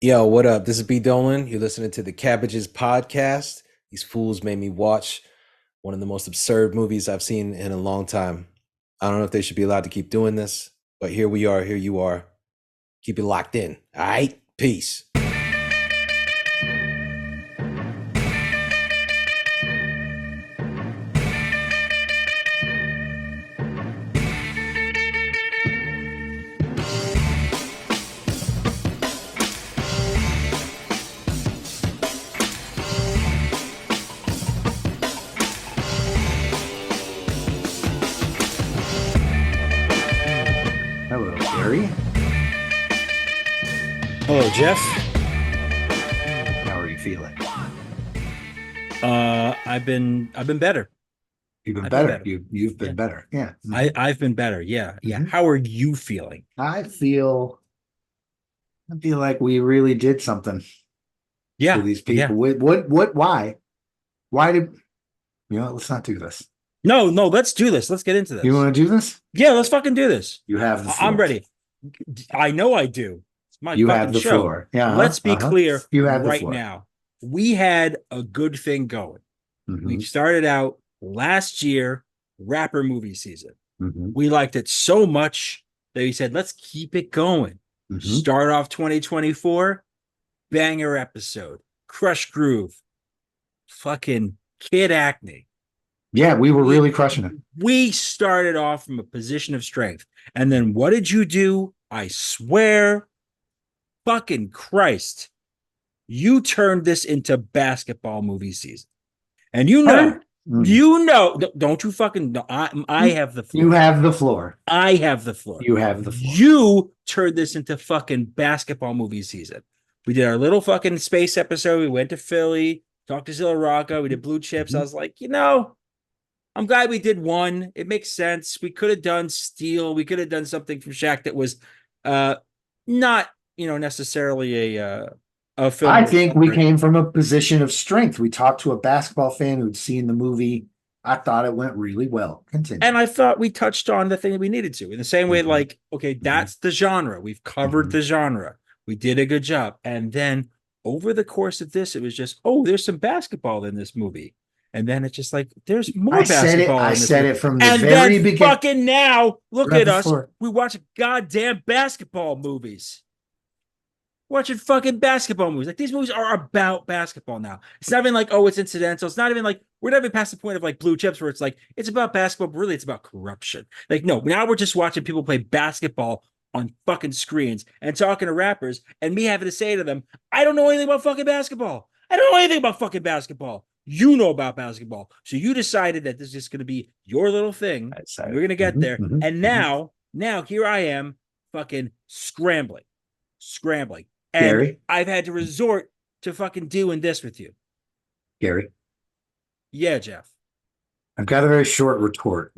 Yo, what up? This is B Dolan. You're listening to the Cabbages podcast. These fools made me watch one of the most absurd movies I've seen in a long time. I don't know if they should be allowed to keep doing this, but here we are. Here you are. Keep it locked in. All right? Peace. Hello, Gary. Hello, Jeff. How are you feeling? I've been better. You've been I've been better. better. You've been Yeah. better. Yeah. I've been better. Yeah. Yeah. Mhm. How are you feeling? I feel like we really did something for Yeah. these Yeah. people. Why did let's not do this. No, let's do this. Let's get into You this. want to do this? Yeah, let's fucking do this. You have the I'm floor. ready. I know I do. It's my You fucking have the show. floor. Yeah. Let's be clear You have the right floor. now. We had a good thing going. Mhm. We started out last year, rapper movie season. Mhm. We liked it so much that we said, let's keep it going. Mhm. Start off 2024, banger episode, Crush Groove, fucking Kid Acne. Yeah, we were really crushing it. We started off from a position of strength. And then what did you do? I swear, fucking Christ, you turned this into basketball movie season. And don't you fucking know, I have the floor. You have the floor. I have the floor. You have the floor. You turned this into fucking basketball movie season. We did our little fucking space episode. We went to Philly, talked to Zilla Rocca. We did Blue Chips. I was like, I'm glad we did one. It makes sense. We could have done Steel. We could have done something from Shaq that was not, necessarily a film. I think we came from a position of strength. We talked to a basketball fan who'd seen the movie. I thought it went really well. Continue. And I thought we touched on the thing that we needed to. In the same way, Mhm. like, okay, that's the genre. We've covered the genre. We did a good job. And then over the course of this, it was just, oh, there's some basketball in this movie. And then it's just like, there's more I said it. basketball in I this said movie. it from the And very then beginning. fucking now, look Right at us. before. We watch goddamn basketball movies. Watching fucking basketball movies. Like, these movies are about basketball now. It's not even like, oh, it's incidental. It's not even like, we're not even past the point of like Blue Chips where it's like, it's about basketball, but really it's about corruption. Like, no, now we're just watching people play basketball on fucking screens and talking to rappers and me having to say to them, I don't know anything about fucking basketball. I don't know anything about fucking basketball. You know about basketball. So you decided that this is just going to be your little thing. We're going to get there. And now here I am fucking scrambling. And Gary? I've had to resort to fucking doing this with you. Gary, Yeah, Jeff. I've got a very short retort.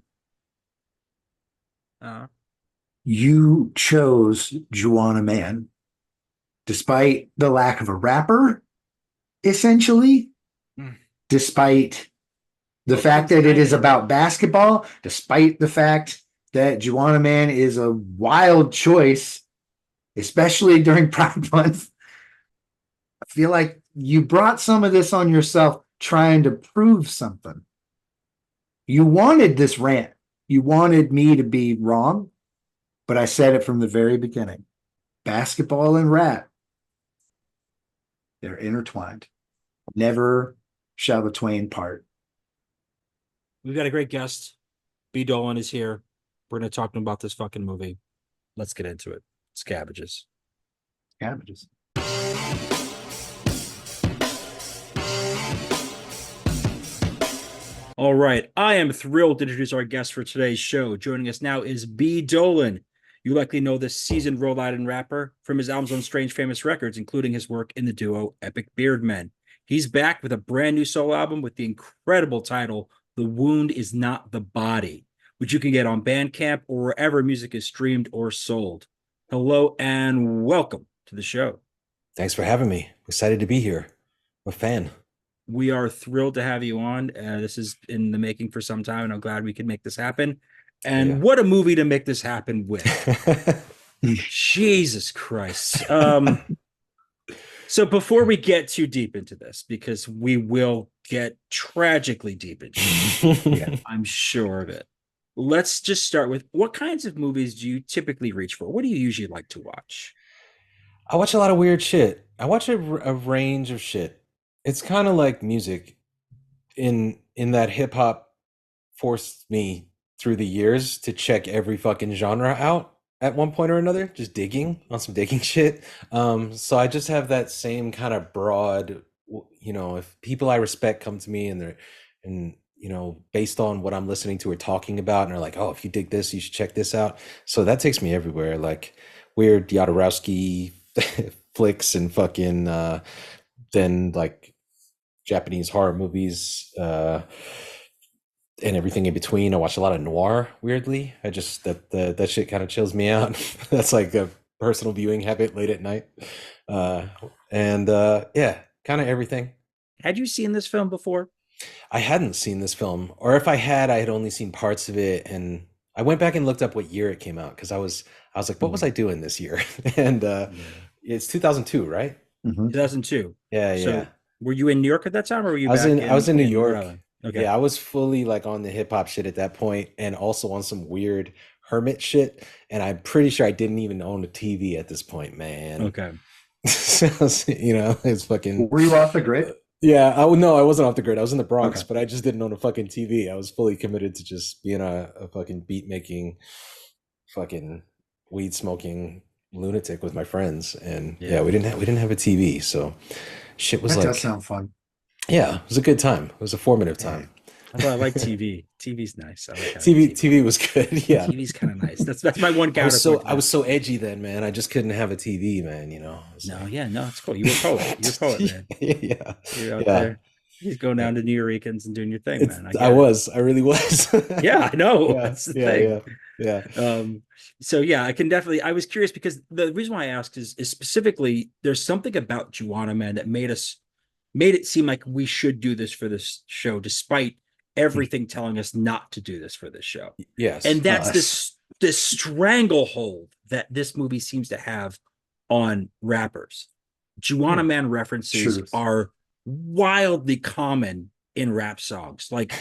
Uh, You chose Juwanna Mann, despite the lack of a rapper, essentially, Mm. despite the fact that it is about basketball, despite the fact that Juwanna Mann is a wild choice, especially during Pride Month. I feel like you brought some of this on yourself trying to prove something. You wanted this rant. You wanted me to be wrong, but I said it from the very beginning. Basketball and rap, they're intertwined. Never shall the twain part. we've got a great guest. B. Dolan is here. We're going to talk to him about this fucking movie. Let's get into it. It's Cabbages. Cabbages. All right. I am thrilled to introduce our guest for today's show. Joining us now is B. Dolan. You likely know this seasoned Rhode Island rapper from his albums on Strange Famous Records, including his work in the duo Epic Beardmen. He's back with a brand new solo album with the incredible title, The Wound Is Not the Body, which you can get on Bandcamp or wherever music is streamed or sold. Hello and welcome to the show. Thanks for having me. Excited to be here. I'm a fan. We are thrilled to have you on. This is in the making for some time, and I'm glad we can make this happen. And what a movie to make this happen with. Jesus Christ. So before we get too deep into this, because we will get tragically deep into it, Yeah. I'm sure of it. Let's just start with what kinds of movies do you typically reach for? What do you usually like to watch? I watch a lot of weird shit. I watch a range of shit. It's kind of like music in that hip hop forced me through the years to check every fucking genre out at one point or another, just digging on some digging shit. So I just have that same kind of broad, if people I respect come to me and they're and based on what I'm listening to or talking about, and they're like, oh, if you dig this, you should check this out. So that takes me everywhere, like weird Jodorowsky flicks and fucking then like Japanese horror movies, and everything in between. I watch a lot of noir, weirdly. I just that shit kind of chills me out. That's like a personal viewing habit late at night. And yeah, kind of everything. Had you seen this film before? I hadn't seen this film, or if I had, I had only seen parts of it, and I went back and looked up what year it came out because I was like, what was I doing this year? And it's 2002, right? 2002. Yeah, So yeah. were you in New York at that time, or were you I was in New York. Rhode Island? Okay. Yeah, I was fully like on the hip hop shit at that point, and also on some weird hermit shit. And I'm pretty sure I didn't even own a TV at this point, man. Okay. It's fucking. Were you off the grid? Yeah, no, I wasn't off the grid. I was in the Bronx, Okay. but I just didn't own a fucking TV. I was fully committed to just being a fucking beat making, fucking weed smoking lunatic with my friends. And yeah, we didn't have a TV, so shit was That like. does sound fun. Yeah, it was a good time. It was a formative time. I like TV. TV's nice. I like TV was good. Yeah, TV's kind of nice. That's my one I was counterpoint. I was so edgy then, man. I just couldn't have a TV, man. No, it's cool. You were a poet. You're a poet, man. Yeah, You're out there. He's going down to New Yorkers and doing your thing, man. I really was. Yeah, I know. Yeah, That's the thing. Yeah. So yeah, I can definitely. I was curious because the reason why I asked is specifically there's something about Juwanna Mann that made it seem like we should do this for this show, despite everything telling us not to do this for this show. Yes. And that's this stranglehold that this movie seems to have on rappers. Juwanna Mann references are wildly common in rap songs. Like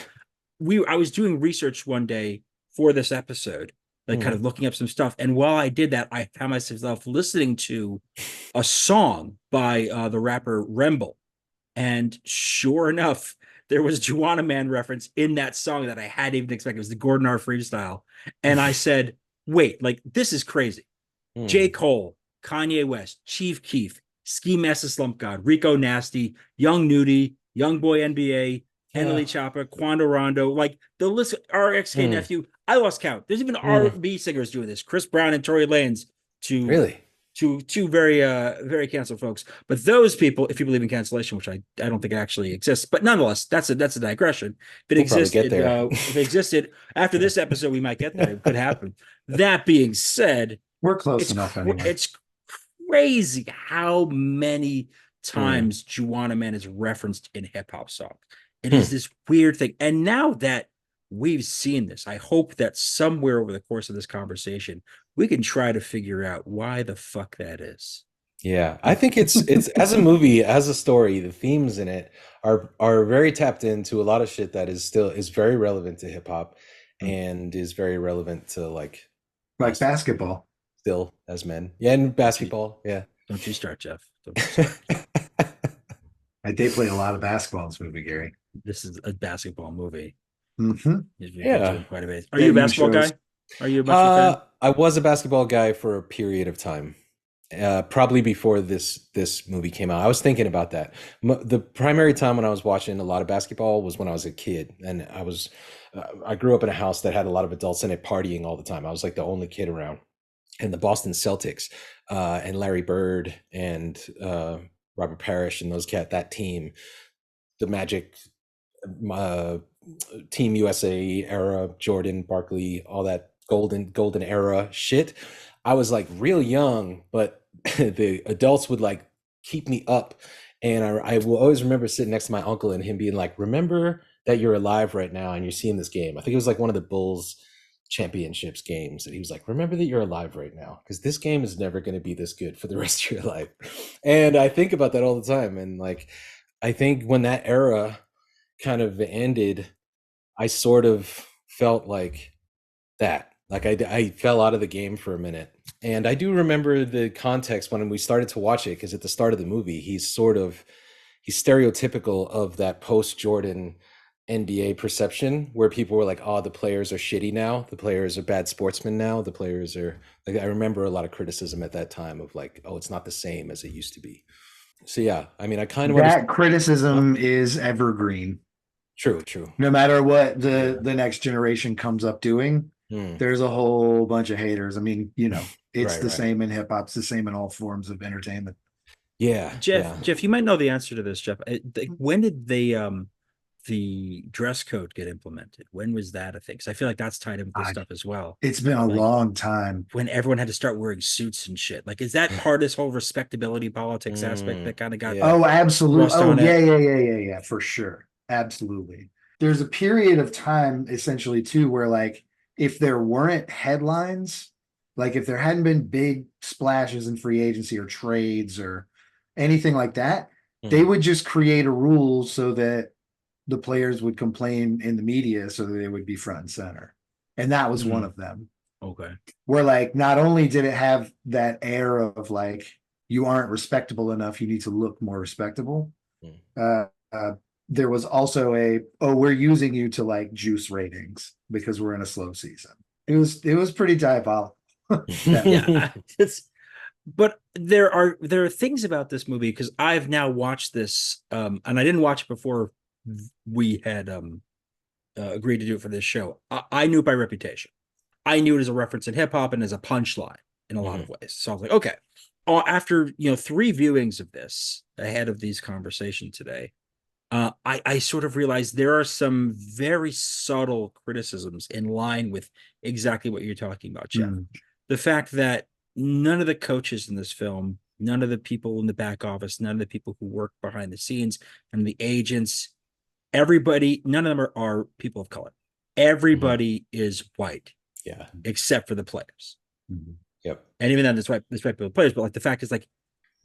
I was doing research one day for this episode, like kind of looking up some stuff. And while I did that, I found myself listening to a song by the rapper Remble. And sure enough, there was a Juwanna Mann reference in that song that I hadn't even expected. It was the Gordon R. Freestyle. And I said, wait, like, this is crazy. J. Cole, Kanye West, Chief Keef, Ski Master Slump God, Rico Nasty, Young Nudie, Young Boy NBA, Henley Chopper, Quando Rondo, like the list, RXK Nephew. I lost count. There's even R&B singers doing this. Chris Brown and Tory Lanez two very very canceled folks. But those people, if you believe in cancellation, which I don't think actually exists, but nonetheless, that's a digression. If it existed after this episode, we might get there. It could happen. That being said, we're close enough anyway. It's crazy how many times Juwanna Mann is referenced in hip hop songs. It is this weird thing. And now that we've seen this, I hope that somewhere over the course of this conversation, we can try to figure out why the fuck that is. Yeah, I think it's as a movie, as a story, the themes in it are very tapped into a lot of shit that is very relevant to hip hop and is very relevant to like basketball. Still as men. Yeah, and basketball. Yeah. Don't you start, Jeff. I did play a lot of basketball in this movie, Gary. This is a basketball movie. Yeah. Quite a bit. Are you a basketball guy? Are you a basketball fan? I was a basketball guy for a period of time. Probably before this movie came out. I was thinking about that. The primary time when I was watching a lot of basketball was when I was a kid, and I grew up in a house that had a lot of adults in it partying all the time. I was like the only kid around. And the Boston Celtics and Larry Bird and Robert Parrish and that team, the Magic, Team USA era, Jordan, Barkley, all that golden era shit. I was like real young, but the adults would like keep me up. And I will always remember sitting next to my uncle and him being like, remember that you're alive right now and you're seeing this game. I think it was like one of the Bulls championships games, and he was like, remember that you're alive right now, because this game is never going to be this good for the rest of your life. And I think about that all the time, and like I think when that era kind of ended, I sort of felt like that, like I fell out of the game for a minute. And I do remember the context when we started to watch it, because at the start of the movie he's stereotypical of that post Jordan NBA perception, where people were like, oh, the players are shitty now, the players are bad sportsmen now, the players are like, I remember a lot of criticism at that time of like, oh, it's not the same as it used to be. So yeah, I mean, I kind of That understand. criticism is evergreen. True. No matter what the next generation comes up doing, Hmm. there's a whole bunch of haters. I mean, it's Right, the right. same in hip hop. It's the same in all forms of entertainment. Yeah, Jeff, you might know the answer to this, Jeff. When did the dress code get implemented? When was that a thing? Because I feel like that's tied in with this stuff as well. It's been a Like, long time. when everyone had to start wearing suits and shit. Like, is that part of this whole respectability politics aspect that kind of got Yeah. Oh, absolutely. rust Oh, on it? yeah, for sure. Absolutely. There's a period of time essentially too where like if there weren't headlines, like if there hadn't been big splashes in free agency or trades or anything like that, they would just create a rule so that the players would complain in the media so that they would be front and center. And that was one of them. Okay. Where like not only did it have that air of like you aren't respectable enough, you need to look more respectable. There was also we're using you to like juice ratings because we're in a slow season. It was pretty diabolical. Yeah, but there are things about this movie, because I've now watched this, and I didn't watch it before we had agreed to do it for this show. I knew it by reputation. I knew it as a reference in hip hop and as a punchline in a lot of ways. So I was like, okay. After 3 viewings of this ahead of these conversations today, I sort of realized there are some very subtle criticisms in line with exactly what you're talking about, Jeff. The fact that none of the coaches in this film, none of the people in the back office, none of the people who work behind the scenes, and the agents, everybody, none of them are people of color. Everybody is white. Yeah. Except for the players. Yep. And even then, there's white people players, but like the fact is like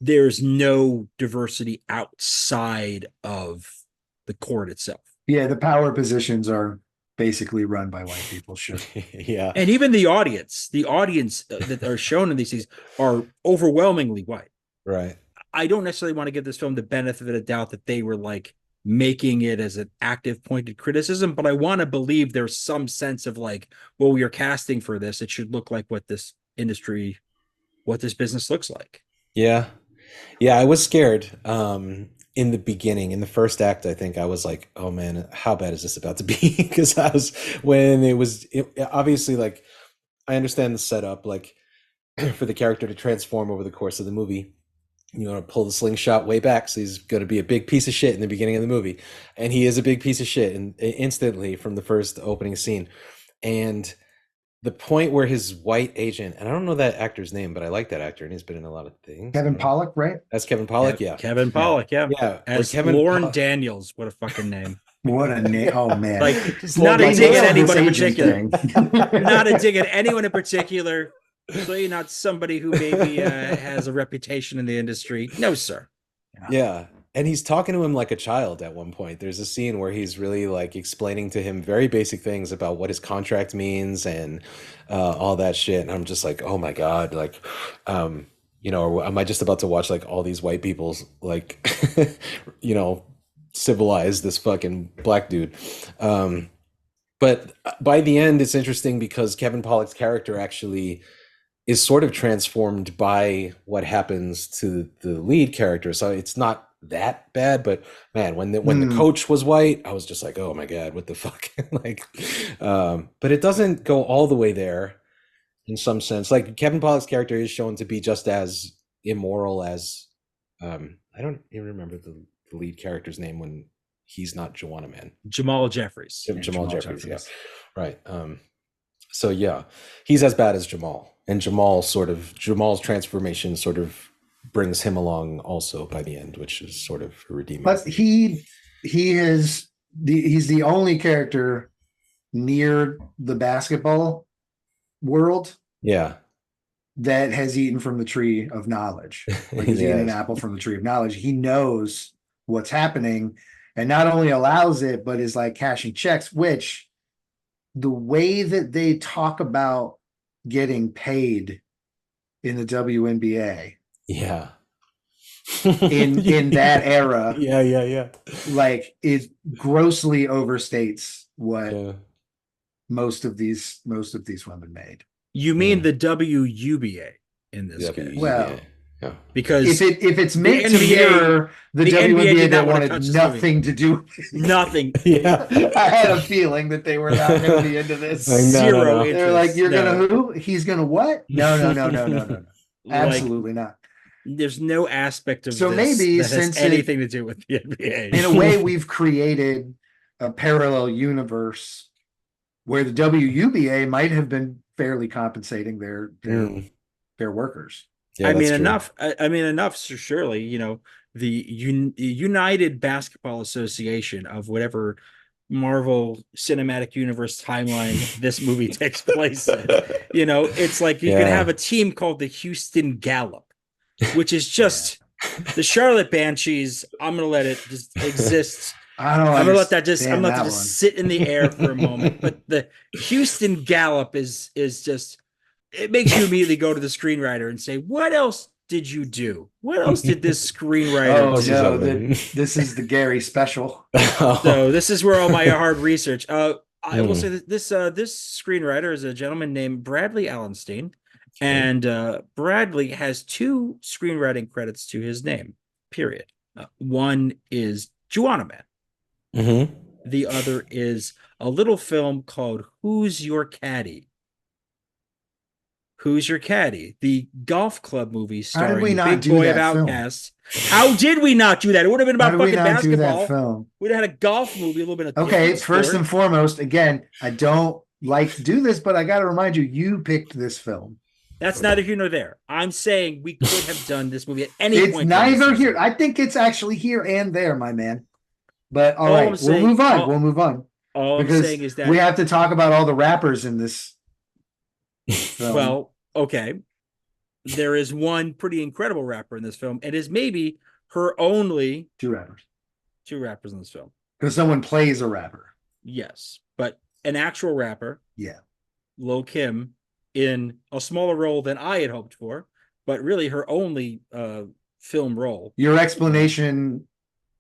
there's no diversity outside of the court itself. Yeah, the power positions are basically run by white people. Sure. Yeah. And even the audience that are shown in these things are overwhelmingly white. Right. I don't necessarily want to give this film the benefit of the doubt that they were like making it as an active pointed criticism, but I want to believe there's some sense of like, well, you're casting for this, it should look like what this business looks like. Yeah. I was scared in the beginning, in the first act. I think I was like, oh man, how bad is this about to be? Because obviously, like, I understand the setup, like for the character to transform over the course of the movie. You want to pull the slingshot way back, so he's going to be a big piece of shit in the beginning of the movie, and he is a big piece of shit instantly from the first opening scene. And the point where his white agent, and I don't know that actor's name, but I like that actor, and he's been in a lot of things. Kevin Pollak, right? That's Kevin Pollak, yeah. Kevin Pollak, yeah. As Lauren Daniels, what a fucking name! What a name! Oh man, like not a dig at anyone in particular. Not a dig at anyone in particular. So you're not somebody who maybe has a reputation in the industry. No, sir. Yeah. And he's talking to him like a child at one point. There's a scene where he's really like explaining to him very basic things about what his contract means and all that shit. And I'm just like, oh my God, like, or am I just about to watch like all these white people's like, civilize this fucking black dude? But by the end, it's interesting because Kevin Pollak's character actually is sort of transformed by what happens to the lead character. So it's not that bad, but man, when the coach was white, I was just like, oh my God, what the fuck? Like, but it doesn't go all the way there in some sense. Like Kevin Pollak's character is shown to be just as immoral as, I don't even remember the lead character's name when he's not Juwanna Mann. Jamal Jeffries. Jamal Jeffries, yeah. Right. So yeah, he's as bad as Jamal. And Jamal's transformation sort of brings him along also by the end, which is sort of a redeeming. But he's the only character near the basketball world Yeah. that has eaten from the tree of knowledge. Like he's eating an apple from the tree of knowledge. He knows what's happening and not only allows it, but is like cashing checks, which the way that they talk about getting paid in the WNBA Yeah. in that era, Yeah. like it grossly overstates what Yeah. most of these women made. You mean the WUBA in this case? WNBA. Well, yeah. Because if it's meant to NBA mirror the NBA WNBA did that not wanna wanted touch this nothing to do with it. nothing, Yeah. I had a feeling that they were not going to be into this. Like, no, zero no. interest. They're like, you're No. gonna who? He's gonna what? No. Like, Absolutely not. there's no aspect of So this maybe that has since anything to do with the NBA. In a way, we've created a parallel universe where the WUBA might have been fairly compensating their workers. Yeah, I mean, that's true. enough. I mean, enough. So surely, the United Basketball Association of whatever Marvel Cinematic Universe timeline this movie takes place in. It's like you can have a team called the Houston Gallop, which is just the Charlotte Banshees. I'm gonna let it just exist. I'm gonna let that just sit in the air for a moment. But the Houston Gallop is just, it makes you immediately go to the screenwriter and say, what else did you do? What else did this screenwriter do? No, this is the Gary special. So this is where all my hard research. I will say that this screenwriter is a gentleman named Bradley Allenstein, and Bradley has 2 screenwriting credits to his name. Period. One is Juwanna Mann. Mm-hmm. The other is a little film called Who's Your Caddy? Who's Your Caddy? The golf club movie starring Big Boy of Outcast. How did we not do that? It would have been about fucking basketball. We'd have had a golf movie, a little bit of okay. First and foremost, again, I don't like to do this, but I got to remind you, you picked this film. That's neither here nor there. I'm saying we could have done this movie at any point. It's neither here. I think it's actually here and there, my man. But all right, we'll move on. We'll move on. All I'm saying is that we have to talk about all the rappers in this film. Well, okay. There is one pretty incredible rapper in this film. It is maybe her only 2 rappers. 2 rappers in this film. Because someone plays a rapper. Yes, but an actual rapper. Yeah. Lil Kim in a smaller role than I had hoped for, but really her only film role. Your explanation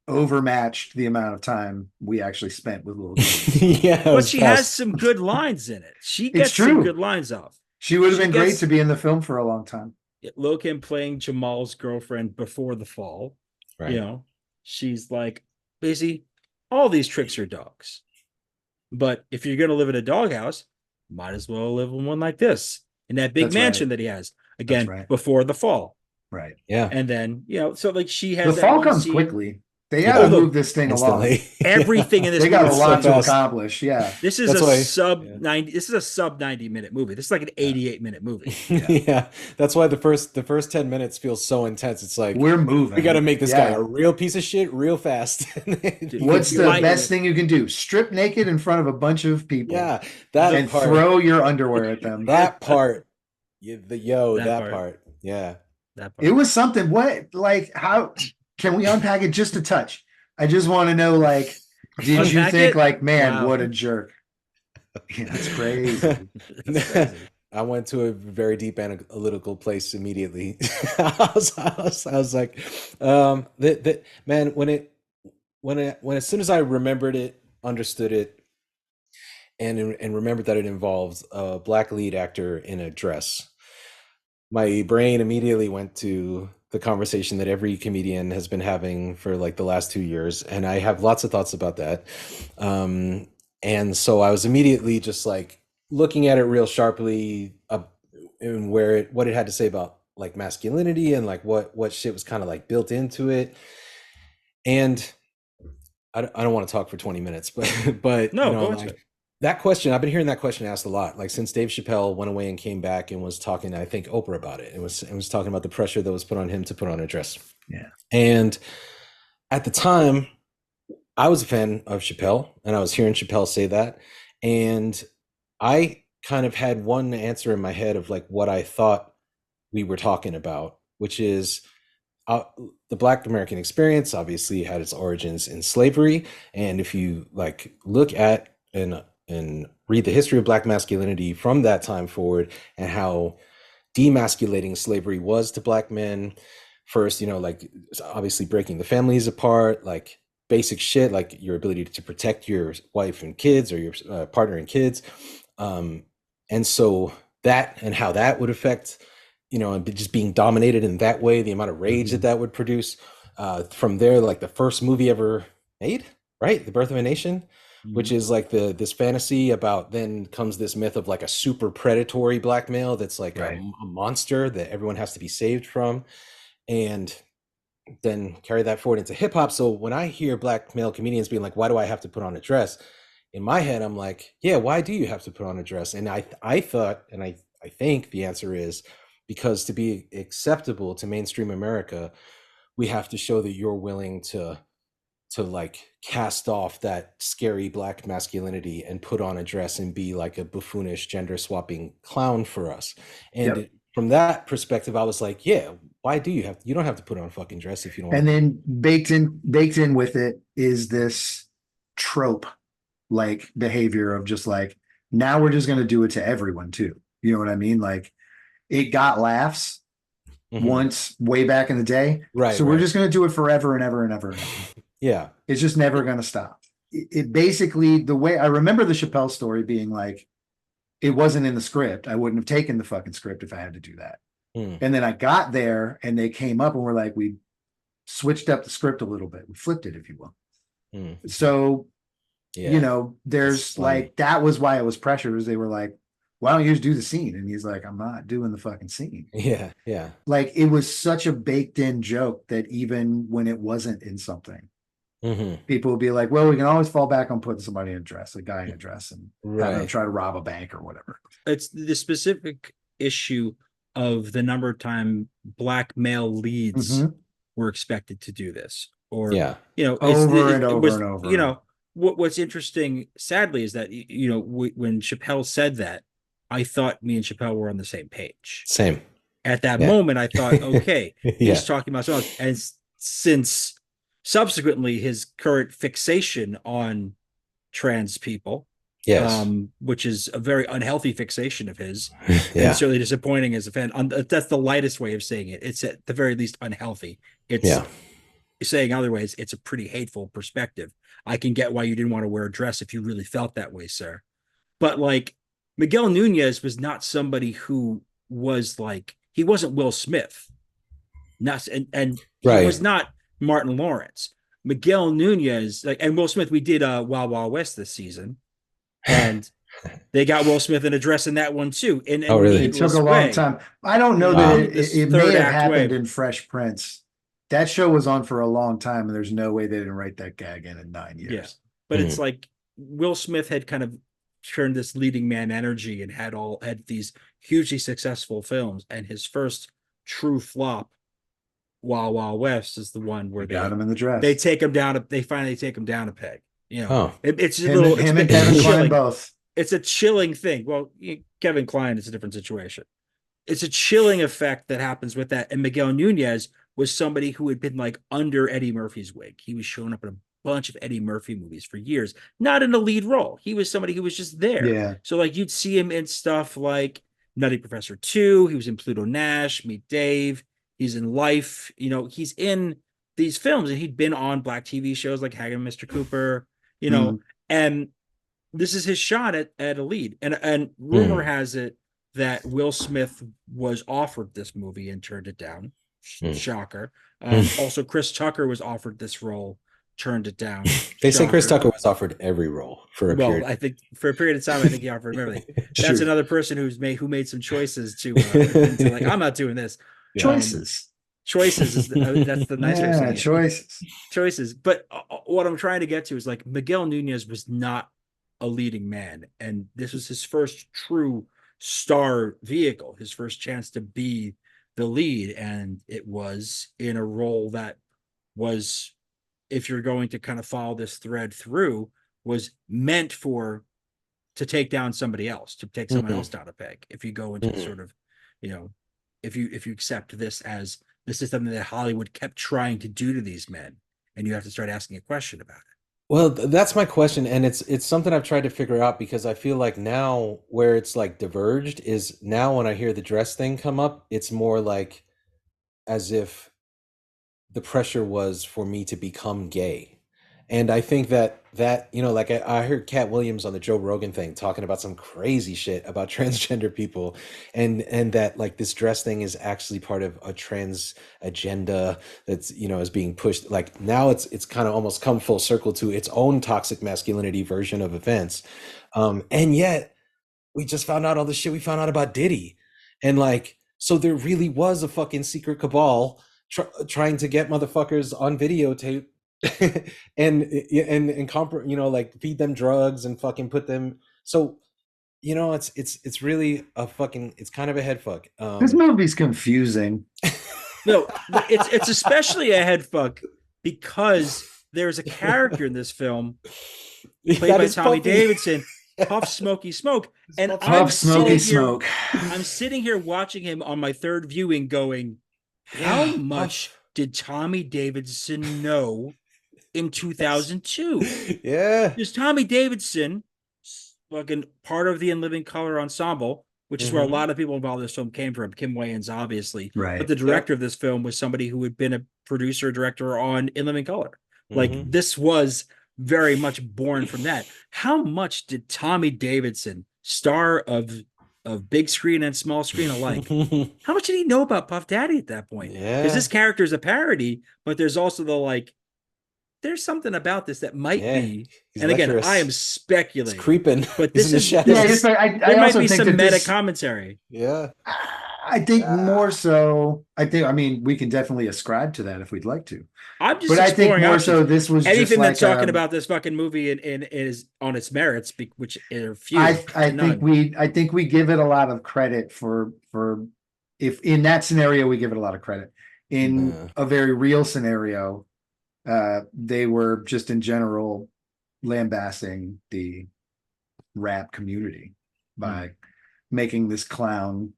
overmatched the amount of time we actually spent with Lil Kim. Yeah, but she has some good lines in it. She gets some good lines off. She would have been great to be in the film for a long time. Lil Kim playing Jamal's girlfriend before the fall. Right. She's like, basically, all these tricks are dogs. But if you're going to live in a doghouse, might as well live in one like this, in that big mansion that he has. Again, before the fall. Right. Yeah. And then, so like she has the fall comes quickly. They got to move this thing along. Everything in this they got a lot to accomplish. Yeah. This is a sub 90. This is a sub 90-minute movie. This is like an 88-minute movie. Yeah. That's why the first 10 minutes feels so intense. It's like we're moving. We got to make this guy a real piece of shit real fast. What's the best thing you can do? Strip naked in front of a bunch of people. Yeah. And throw your underwear at them. That part. That part. Yeah. That part. It was something. How can we unpack it just a touch? I just want to know, did you think, man, what a jerk? Yeah, that's crazy. I went to a very deep analytical place immediately. I was like, man, when as soon as I remembered it, understood it, and remembered that it involved a Black lead actor in a dress, my brain immediately went to the conversation that every comedian has been having for the last 2 years. And I have lots of thoughts about that. And so I was immediately just looking at it real sharply and what it had to say about masculinity and what shit was kind of built into it. And I don't want to talk for 20 minutes, but no, that question, I've been hearing that question asked a lot, since Dave Chappelle went away and came back and was talking to, I think, Oprah about it. It was talking about the pressure that was put on him to put on a dress. Yeah. And at the time, I was a fan of Chappelle, and I was hearing Chappelle say that. And I kind of had one answer in my head of like what I thought we were talking about, which is uh, the Black American experience obviously had its origins in slavery, and if you like look at and read the history of Black masculinity from that time forward, and how demasculating slavery was to Black men, first, like obviously breaking the families apart, like basic shit, like your ability to protect your wife and kids or your partner and kids, um, and so that and how that would affect and just being dominated in that way, the amount of rage that that would produce. From there, like the first movie ever made, right? The Birth of a Nation, which is like this fantasy about, then comes this myth of like a super predatory Black male that's like Right. a monster that everyone has to be saved from. And then carry that forward into hip hop. So when I hear Black male comedians being like, why do I have to put on a dress? In my head, I'm like, yeah, why do you have to put on a dress? And I thought, and I think the answer is because to be acceptable to mainstream America, we have to show that you're willing to like cast off that scary Black masculinity and put on a dress and be like a buffoonish gender swapping clown for us. And Yep. from that perspective, I was like, yeah, why do you don't have to put on a fucking dress if you don't want And to. then baked in with it is this trope like behavior of just like, now we're just going to do it to everyone too. You know what I mean? Like, it got laughs once way back in the day. Right, So we're right. just going to do it forever and ever and ever and ever. Yeah. It's just never going to stop. It basically, the way I remember the Chappelle story being like, it wasn't in the script. I wouldn't have taken the fucking script if I had to do that. And then I got there and they came up and were like, we switched up the script a little bit. We flipped it, if you will. So, Yeah. there's like, that was why it was pressure, is they were like, why don't you just do the scene? And he's like, I'm not doing the fucking scene. Yeah. Yeah. Like, it was such a baked in joke that even when it wasn't in something, people would be like, well, we can always fall back on putting somebody in a dress, a guy in a dress, and having them try to rob a bank or whatever. It's the specific issue of the number of time Black male leads were expected to do this, or over and over. What's interesting, sadly, is that when Chappelle said that, I thought me and Chappelle were on the same page. Same. At that moment, I thought, okay, he's talking about something else. And since subsequently his current fixation on trans people, which is a very unhealthy fixation of his, and certainly disappointing as a fan. That's the lightest way of saying it. It's at the very least unhealthy. It's saying other ways, it's a pretty hateful perspective. I can get why you didn't want to wear a dress if you really felt that way, sir. But like, Miguel Núñez was not somebody who was like, he wasn't Will Smith. And he was not Martin Lawrence. Miguel Núñez, like, and Will Smith, we did Wild Wild West this season, and they got Will Smith in a dress in that one too. And really? It took a long time. I don't know that it may have happened in Fresh Prince. That show was on for a long time, and there's no way they didn't write that gag in 9 years. Yeah. But it's like Will Smith had kind of turned this leading man energy and had these hugely successful films, and his first true flop, Wild Wild West, is the one where they got him in the dress. They finally take him down a peg. It's a little him and Kevin Kline both. It's a chilling thing. Well, Kevin Kline is a different situation. It's a chilling effect that happens with that. And Miguel Núñez was somebody who had been like under Eddie Murphy's wig. He was showing up in a bunch of Eddie Murphy movies for years, not in a lead role. He was somebody who was just there. Yeah. So like, you'd see him in stuff like Nutty Professor 2. He was in Pluto Nash, Meet Dave. He's in Life. He's in these films, and he'd been on Black TV shows like Hagen and Mr. Cooper, and this is his shot at a lead. And rumor has it that Will Smith was offered this movie and turned it down. Shocker. Also, Chris Tucker was offered this role, turned it down. They say Chris Tucker was offered every role for a period. Well, I think for a period of time, I think he offered everything. That's another person who made some choices to like, I'm not doing this. Choices is that's the nice way of saying it. Choices. But what I'm trying to get to is like, Miguel Núñez was not a leading man, and this was his first true star vehicle, his first chance to be the lead, and it was in a role that was, if you're going to kind of follow this thread through, was meant for to take down somebody else, to take someone else down a peg. If you go into sort of, if you accept this as this is something that Hollywood kept trying to do to these men, and you have to start asking a question about it. Well, that's my question, and it's something I've tried to figure out because I feel like now where it's like diverged is now when I hear the dress thing come up, it's more like as if the pressure was for me to become gay. And I think that like I heard Cat Williams on the Joe Rogan thing talking about some crazy shit about transgender people, and that like this dress thing is actually part of a trans agenda that's is being pushed. Like now it's kind of almost come full circle to its own toxic masculinity version of events, and yet we just found out all the shit we found out about Diddy, and like so there really was a fucking secret cabal trying to get motherfuckers on videotape and like feed them drugs and fucking put them. So it's really a fucking, it's kind of a head fuck. This movie's confusing. No, it's especially a head fuck because there's a character in this film played by Tommy Davidson, Puff Smoky Smoke, and Puff Smoky Smoke. I'm sitting here watching him on my third viewing going, how much did Tommy Davidson know in 2002? Yeah. Because Tommy Davidson, fucking part of the In Living Color ensemble, which is where a lot of people involved in this film came from. Kim Wayans, obviously. Right. But the director of this film was somebody who had been a producer, director on In Living Color. Like, this was very much born from that. How much did Tommy Davidson, star of big screen and small screen alike, how much did he know about Puff Daddy at that point? Yeah. Because this character is a parody, but there's also the like, there's something about this that might be. He's and again, lecherous. I am speculating. It's creeping. But this is I there might also be think some that meta this- commentary. Yeah. I think more so. I mean, we can definitely ascribe to that if we'd like to. I'm just But I think exploring more options. so this was Anything just that's like, talking about this fucking movie and is on its merits, which are few. I to none. think we give it a lot of credit for if in that scenario we give it a lot of credit. In a very real scenario, they were just in general lambasting the rap community by making this clown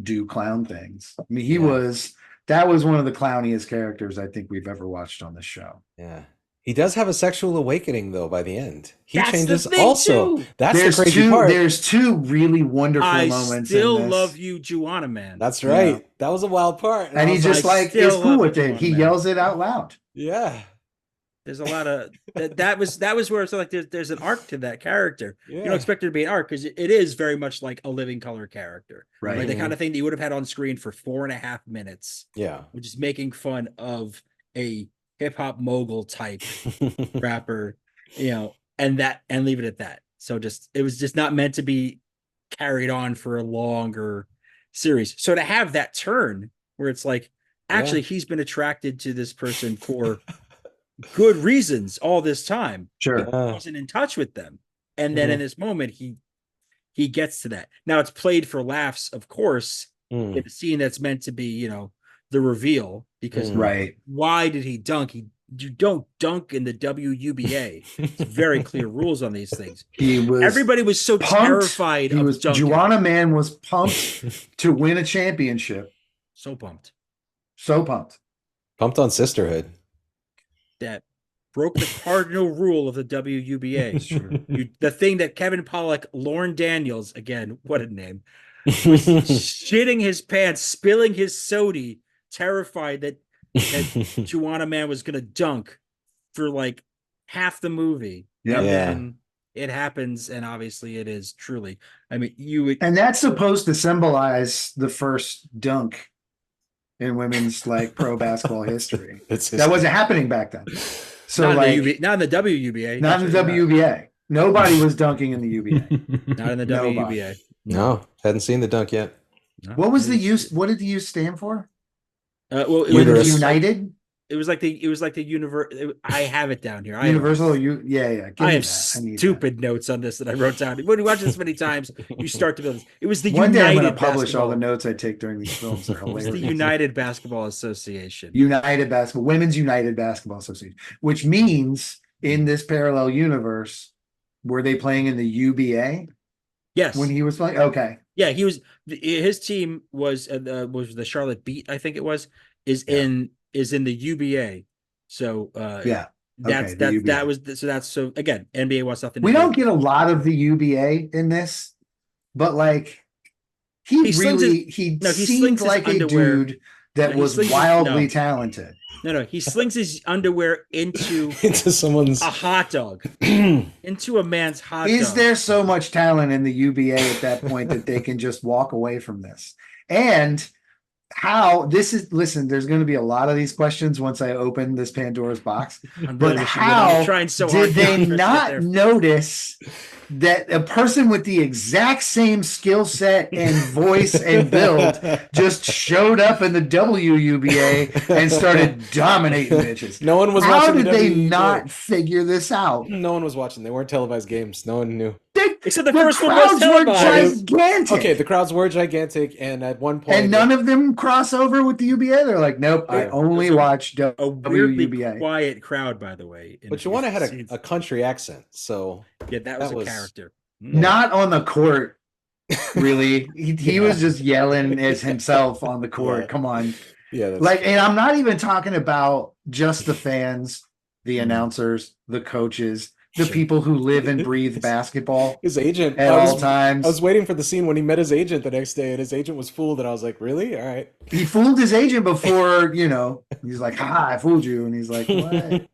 do clown things. I mean, that was one of the clowniest characters I think we've ever watched on this show. Yeah. He does have a sexual awakening though by the end. He That's the changes thing, also. too. That's the crazy part. There's two really wonderful I moments. still in this. love you, Juwanna Mann. That's right. Yeah. That was a wild part. And I he was just like, like still is cool love with you, it. He man. yells it out loud. yeah. There's a lot of that was where it's like there's an arc to that character. Yeah. You don't expect there to be an arc because it is very much like a Living Color character. Right. Like the kind of thing that you would have had on screen for 4.5 minutes, Yeah. which is making fun of a hip hop mogul type rapper, and leave it at that. So it was just not meant to be carried on for a longer series. So to have that turn where it's like, actually, he's been attracted to this person for good reasons all this time. Sure. He wasn't in touch with them. And then in this moment, he gets to that. Now it's played for laughs, of course, in a scene that's meant to be, the reveal, because Right. why did he dunk? You don't dunk in the WUBA. It's very clear rules on these things. Everybody was so pumped. terrified He of was dunking. Juwanna Mann was pumped to win a championship. So pumped. So pumped. Pumped on sisterhood. That broke the cardinal rule of the WUBA. The thing that Kevin Pollak, Lorne Daniels, again, what a name, was shitting his pants, spilling his sody, terrified that Juwanna Mann was going to dunk for like half the movie. Yeah. And then it happens, and obviously it is truly. I mean, And that's supposed to symbolize the first dunk in women's like pro basketball history. That wasn't happening back then. So not like in the WUBA. not in the WUBA. Nobody was dunking in the UBA. Not in the Nobody. WUBA. No, hadn't seen the dunk yet. No. What was the use? What did the use stand for? Well, it Uterus. was United? It was like the universe. I have it down here. Universal? Yeah. Give I me have that. I need stupid notes on this that I wrote down. When you watch this many times, you start to build this. It was the that. One day I'm United going to publish all Basketball. the notes I take during these films. They're It was hilarious. the United Basketball Association. Women's United Basketball Association, which means in this parallel universe, Were they playing in the UBA Yes. when he was playing? Okay. Yeah, his team was the Charlotte Beat, I think it was, is Yeah. in the UBA. So Yeah. that's Okay, the UBA. that was so again, NBA wants nothing to We do don't with get a lot of the UBA in this, but like he slings seemed his like a underwear. dude that No, he was slings his- wildly no. talented. No, he slings his underwear into into someone's a hot dog, into a man's hot dog. Is there so much talent in the UBA at that point that they can just walk away from this? And how this is, listen, there's going to be a lot of these questions once I open this Pandora's box. But how did they not notice that a person with the exact same skill set and voice and build just showed up in the WUBA and started dominating bitches? No one was How watching. did they not figure this out? No one was watching. They weren't televised games. No one knew. Except the first one was televised. Gigantic. Okay, the crowds were gigantic, and at one point, and none of them cross over with the UBA. They're like, nope, I only watch a weirdly WUBA. Quiet crowd, by the way. But Juwanna had a country accent, so yeah, that was a character. Not on the court, really. He was just yelling as himself on the court. Yeah. Come on, yeah. Like, and I'm not even talking about just the fans, the announcers, the coaches, the people who live and breathe basketball. His agent at all times. I was waiting for the scene when he met his agent the next day, and his agent was fooled, and I was like, "Really? All right." He fooled his agent before, he's like, "Ha, I fooled you," and he's like, "What?"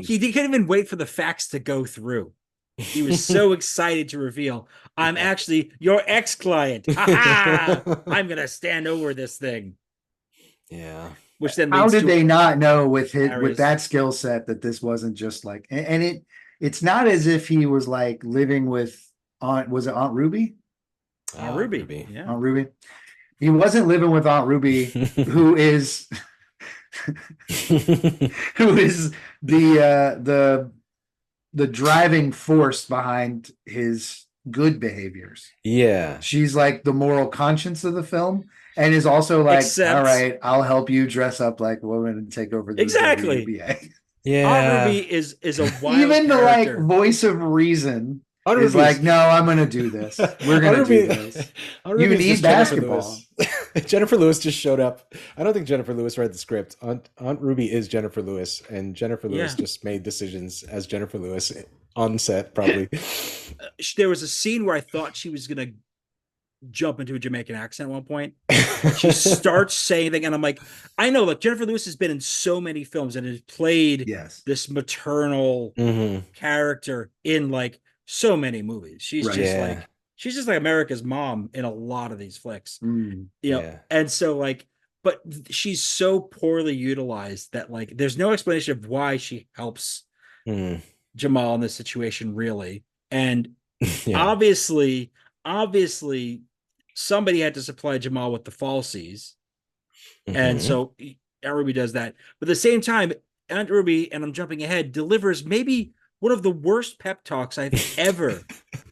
He couldn't even wait for the facts to go through. He was so excited to reveal, "I'm actually your ex-client. I'm gonna stand over this thing." Yeah. Which then how did they not know with that skill set that this wasn't just like, and it's not as if he was like living with Aunt Ruby? Aunt Ruby. Yeah. Aunt Ruby. He wasn't living with Aunt Ruby, who is the driving force behind his good behaviors. Yeah. She's like the moral conscience of the film. And is also like, all right, I'll help you dress up like a woman and take over the WNBA. Yeah, Aunt Ruby is a wild even the character. like voice of reason is like, no, I'm gonna do this. We're gonna do this. You need basketball. Jennifer Lewis just showed up. I don't think Jennifer Lewis read the script. Aunt Ruby is Jennifer Lewis, and Jennifer Lewis just made decisions as Jennifer Lewis on set. Probably there was a scene where I thought she was gonna jump into a Jamaican accent at one point. She starts saying things, and I'm like, I know, like Jennifer Lewis has been in so many films and has played this maternal character in like so many movies. She's just like America's mom in a lot of these flicks. And so like, but she's so poorly utilized that like there's no explanation of why she helps Jamal in this situation, really. And obviously somebody had to supply Jamal with the falsies. And so Aunt Ruby does that. But at the same time, Aunt Ruby, and I'm jumping ahead, delivers maybe one of the worst pep talks I've ever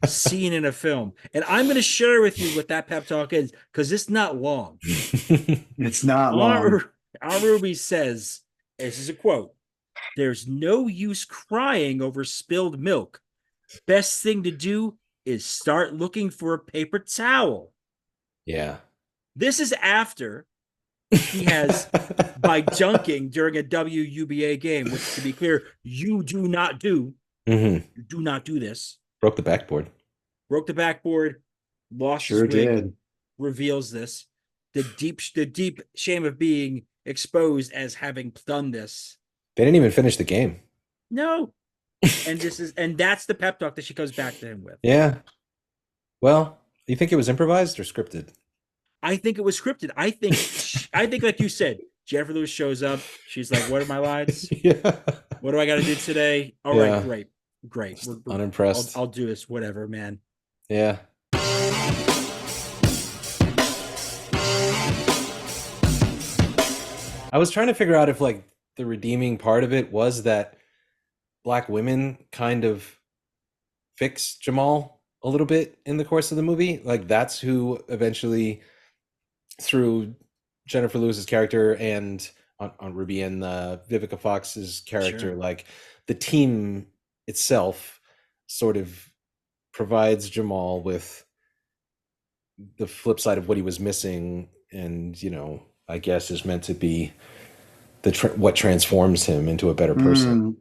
seen in a film. And I'm going to share with you what that pep talk is, because it's not long. It's not long. Aunt Ruby says, this is a quote, "There's no use crying over spilled milk. Best thing to do is start looking for a paper towel." Yeah. This is after he has, by dunking during a WUBA game, which, to be clear, you do not do. You do not do this. Broke the backboard. Lost his wig, reveals this. The deep shame of being exposed as having done this. They didn't even finish the game. No. And that's the pep talk that she goes back to him with. Yeah. Well, you think it was improvised or scripted? I think it was scripted. I think like you said, Jennifer Lewis shows up. She's like, "What are my lines? What do I got to do today? All right, great. We're unimpressed. I'll do this. Whatever, man." Yeah. I was trying to figure out if like the redeeming part of it was that Black women kind of fix Jamal a little bit in the course of the movie. Like that's who eventually, through Jennifer Lewis's character and on Ruby and Vivica Fox's character, like the team itself sort of provides Jamal with the flip side of what he was missing, and I guess is meant to be what transforms him into a better person.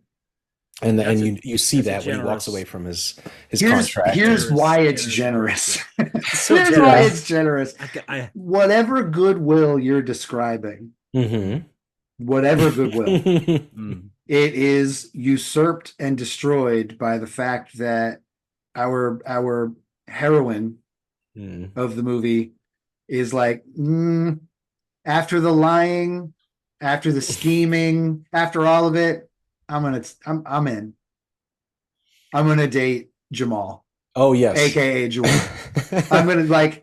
And you see that when he walks away from his contract. Here's why it's generous. So Here's why it's generous. Whatever goodwill you're describing, whatever goodwill, it is usurped and destroyed by the fact that our heroine of the movie is like, after the lying, after the scheming, after all of it, I'm in. I'm gonna date Jamal. Oh yes, aka Juwanna. I'm gonna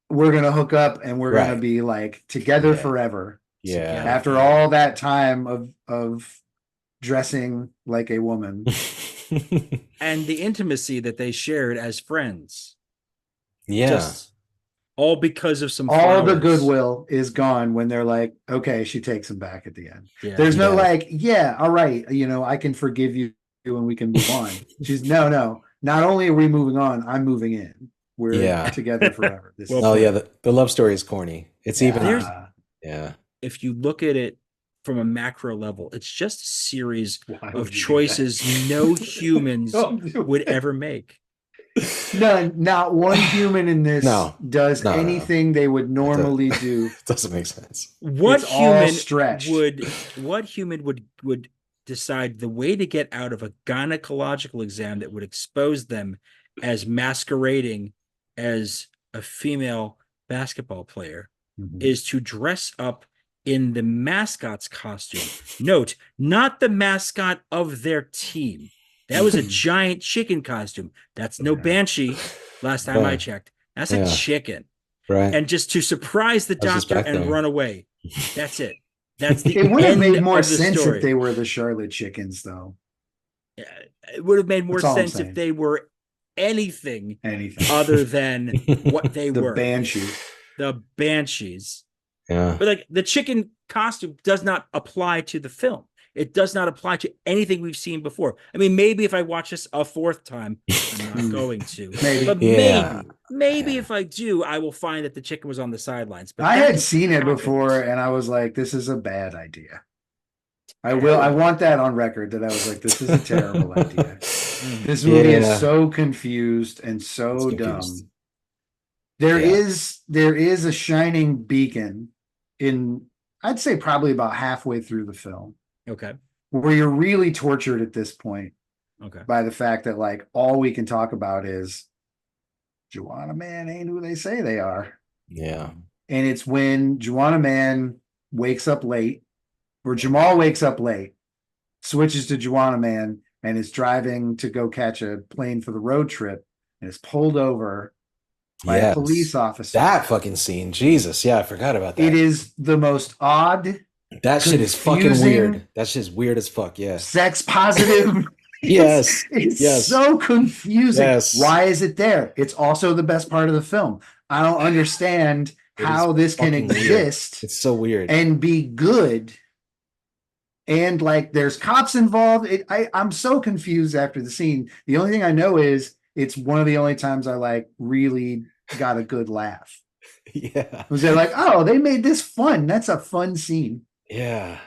we're gonna hook up and we're gonna be together forever. Yeah. After all that time of dressing like a woman. And the intimacy that they shared as friends. Yeah. Just all because of some all flowers. The goodwill is gone when they're like, okay, she takes him back at the end. Yeah. There's no all right, I can forgive you and we can move on. She's no. Not only are we moving on, I'm moving in. We're together forever. The love story is corny. It's even if you look at it from a macro level, it's just a series of choices no humans would ever make. Not one human in this does anything they would normally do. It doesn't make sense. What human would decide the way to get out of a gynecological exam that would expose them as masquerading as a female basketball player is to dress up in the mascot's costume. Note, not the mascot of their team. That was a giant chicken costume. That's no banshee. Last time I checked, that's a chicken. Right. And just to surprise the doctor and run away. That's it. That's the It would have made more sense if they were the Charlotte Chickens, though. It would have made more sense if they were anything other than what they were. The Banshees. Yeah. But the chicken costume does not apply to the film. It does not apply to anything we've seen before. I mean, maybe if I watch this a fourth time, I'm not going to. Maybe if I do, I will find that the chicken was on the sidelines. But I had seen it before, and I was like, "This is a bad idea." I want that on record that I was like, "This is a terrible idea." This movie is so confused and so dumb. There is a shining beacon in, I'd say, probably about halfway through the film. Okay. Where you're really tortured at this point. Okay. By the fact that all we can talk about is Juwanna Mann ain't who they say they are. Yeah. And it's when Juwanna Mann wakes up late, or Jamal wakes up late, switches to Juwanna Mann, and is driving to go catch a plane for the road trip, and is pulled over by a police officer. That fucking scene. Jesus. Yeah, I forgot about that. It is the most odd. That shit is fucking weird. That shit's weird as fuck. Yeah. Sex positive. It's so confusing. Yes. Why is it there? It's also the best part of the film. I don't understand how this can exist. Weird. It's so weird and be good. And there's cops involved. I'm so confused after the scene. The only thing I know is it's one of the only times I really got a good laugh. Yeah. Was they're like, oh, they made this fun. That's a fun scene. Yeah.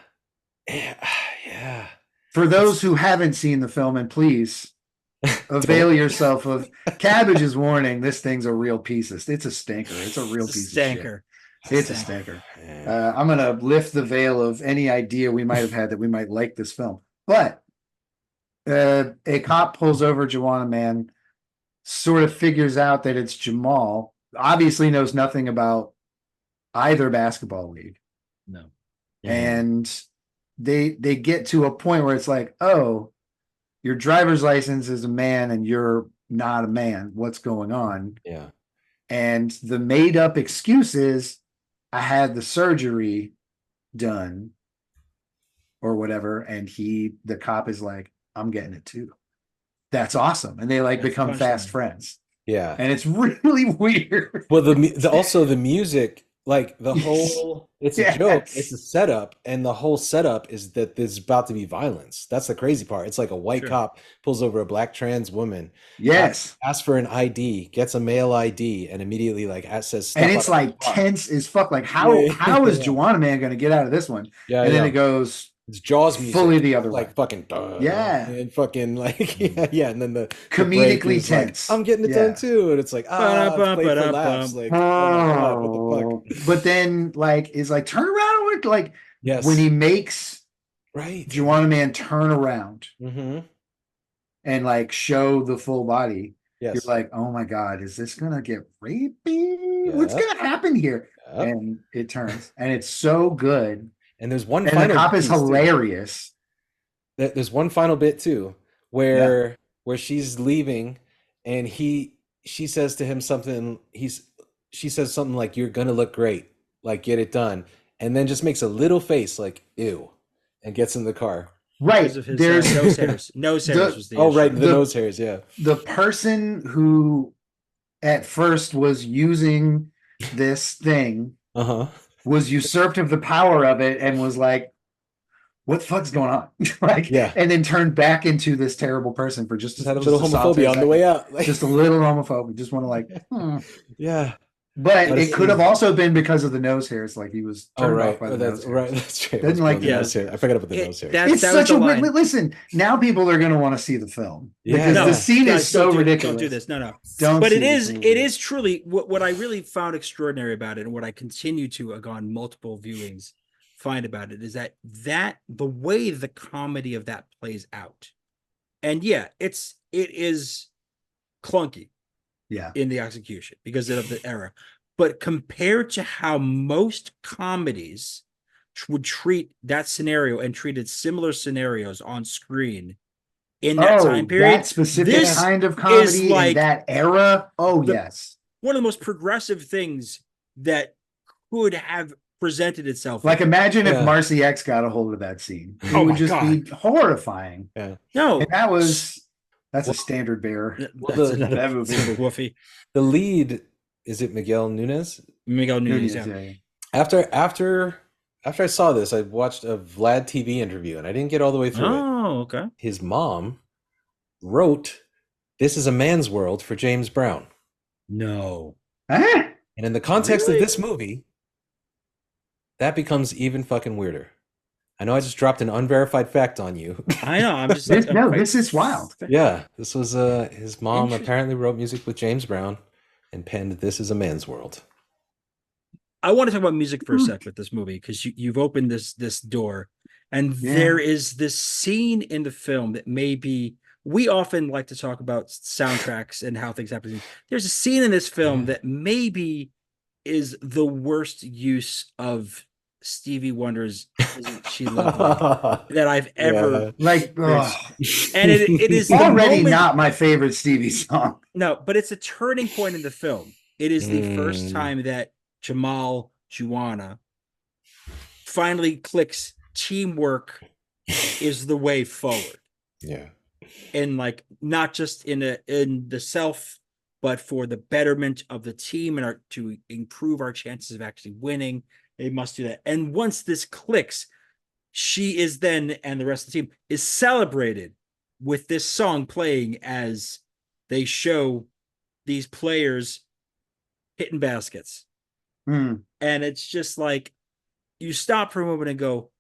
For those who haven't seen the film, and please avail yourself of Cabbage's warning, this thing's a real piece of, it's a stinker. It's a real piece of shit. It's a stinker. I'm going to lift the veil of any idea we might have had that we might like this film. But a cop pulls over Juwanna Mann, sort of figures out that it's Jamal, obviously knows nothing about either basketball league. No. And they get to a point where it's like, oh, your driver's license is a man and you're not a man. What's going on? Yeah. And the made up excuse is, I had the surgery done or whatever. And the cop is like, I'm getting it too. That's awesome. And they become fast friends. Yeah. And it's really weird. Well, also the music Like the whole, it's a joke, it's a setup, and the whole setup is that there's about to be violence. That's the crazy part. It's like a white cop pulls over a black trans woman, asks for an ID, gets a male ID, and immediately like says, "Step and it's like tense as fuck. Like how is Juwanna Mann going to get out of this one? Yeah, and then it goes. It's Jaws music, fully the other like way. Fucking and fucking like and then the comedically tense. Like, I'm getting it done too, and it's like play for laughs, like oh my God, what the fuck? But then like is like turn around, like when he makes Juwanna Mann turn around and like show the full body. You're like, oh my God, is this gonna get rapey? What's gonna happen here? And it turns, and it's so good. And there's one final. The cop is hilarious. There's one final bit too, where she's leaving, and she says to him something. She says something like, "You're gonna look great, like get it done," and then just makes a little face like "ew," and gets in the car. Right. There's nose hairs. Nose hairs was the issue. Right, the nose hairs. Yeah. The person who at first was using this thing. Was usurped of the power of it and was like, what the fuck's going on? And then turned back into this terrible person for just had a little homophobia on the way out. Just a little homophobia. Just want to like, yeah. But it could have also been because of the nose hairs. Like he was turned off by the nose hairs. Right, that's true. Didn't like nose hair. I forgot about the nose hair. It's such a weird. Listen, now people are going to want to see the film because the scene is so ridiculous. Don't do this. No. Don't. But it is truly what I really found extraordinary about it, and what I continue to on multiple viewings find about it is that the way the comedy of that plays out, and it is clunky. In the execution because of the era, but compared to how most comedies would treat that scenario and treated similar scenarios on screen in that time period, that specific kind of comedy like in that era. Oh yes, one of the most progressive things that could have presented itself. Like imagine if Marcy X got a hold of that scene, it would just be horrifying. No, and that's a standard bearer. That movie. Woofy. The lead, is it Miguel Núñez? Miguel Núñez. After I saw this, I watched a Vlad TV interview, and I didn't get all the way through it. Oh, okay. His mom wrote "This Is a Man's World" for James Brown. No. And in the context of this movie, that becomes even fucking weirder. I know I just dropped an unverified fact on you. I know. I'm just this is wild. Yeah, this was his mom apparently wrote music with James Brown and penned "This Is a Man's World." I want to talk about music for a sec with this movie because you've opened this door, and there is this scene in the film that maybe we often like to talk about soundtracks and how things happen. There's a scene in this film that maybe is the worst use of Stevie Wonder's "Isn't She Lovely" that I've ever and it is already not my favorite Stevie song. No, but it's a turning point in the film. It is the first time that Juwanna finally clicks. Teamwork is the way forward. And like not just in the self, but for the betterment of the team and to improve our chances of actually winning. They must do that. And once this clicks, she is then, and the rest of the team is celebrated with this song playing as they show these players hitting baskets. And it's just like, you stop for a moment and go,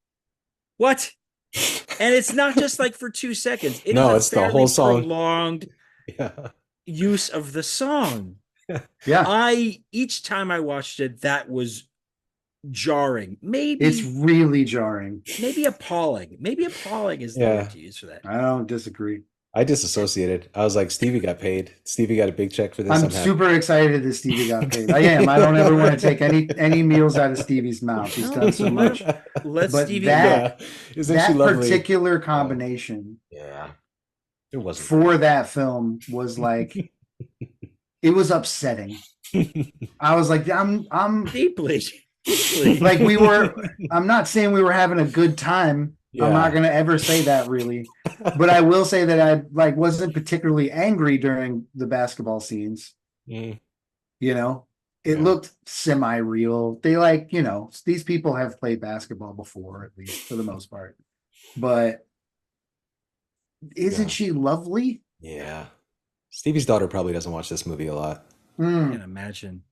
what? And it's not just like for 2 seconds. It's the whole song. Prolonged use of the song. Each time I watched it, that was jarring. Maybe it's really jarring. Maybe appalling. Maybe appalling is the word to use for that. I don't disagree. I disassociated. I was like, Stevie got paid. Stevie got a big check for this. I'm super excited that Stevie got paid. I am. I don't ever want to take any meals out of Stevie's mouth. He's done so much. But Stevie that particular combination it wasn't for that film was like it was upsetting. I was like, I'm deeply like I'm not saying we were having a good time. I'm not going to ever say that really, but I will say that I wasn't particularly angry during the basketball scenes, you know, It Yeah. looked semi-real. They like, these people have played basketball before, at least for the most part. But isn't Yeah. she lovely? Yeah. Stevie's daughter probably doesn't watch this movie a lot. I Mm, can't imagine.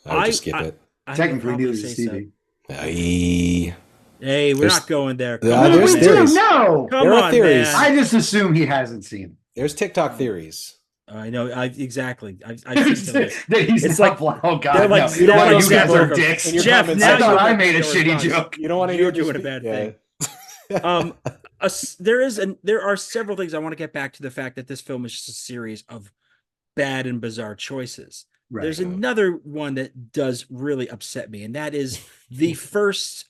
I would just skip it. I would technically, probably neither say is so. Stevie. Aye. Hey, we're There's- not going there. Yeah, Come on, there's we man. theories. do no. Come There are on, theories. man. I just assume he hasn't seen it. There's TikTok theories. I know. Exactly. I've seen some of this. That he's It's not like- oh god, they're like- no. you don't No, wanna you guys Jeff- are dicks. in your Jeff, comments now I thought you I have made a your shitty response. joke. You don't want to You're hear this doing a be- bad yeah. thing. There are several things I want to get back to the fact that this film is just a series of bad and bizarre choices. Right. There's another one that does really upset me, and that is the first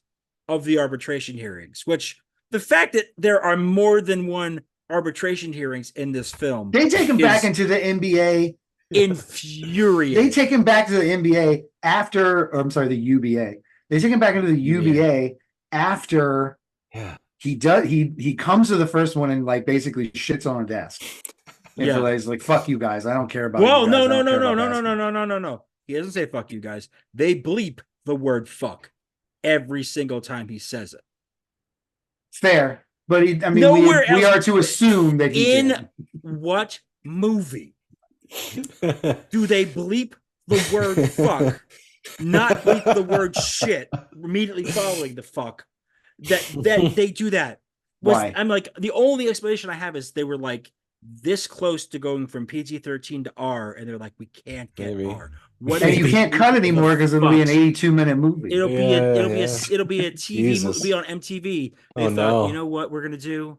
of the arbitration hearings, which the fact that there are more than one arbitration hearings in this film They take him back is into the NBA. infuriating. They take him back to the NBA after, or I'm sorry, the UBA. They take him back into the UBA after Yeah. he comes to the first one and like basically shits on a desk. And Yeah. he's like, fuck you guys. I don't care about Whoa, you guys. no, I no, don't no, care no, about no, no, basketball." no, no, no, no. He doesn't say fuck you guys. They bleep the word fuck every single time he says it. Fair. But I mean, Nowhere we else- are to assume that he In did. what movie do they bleep the word fuck, not bleep the word shit immediately following the fuck? That they do that. Why? I'm like, the only explanation I have is they were like this close to going from PG-13 to R, and they're like, we can't get Maybe. R. What And if you we can't bleep cut the anymore because it'll be an fucks? 82-minute movie. It'll be Yeah, it'll be yeah. it'll be a TV Jesus. movie on MTV. They Oh, thought, no. you know what we're gonna do?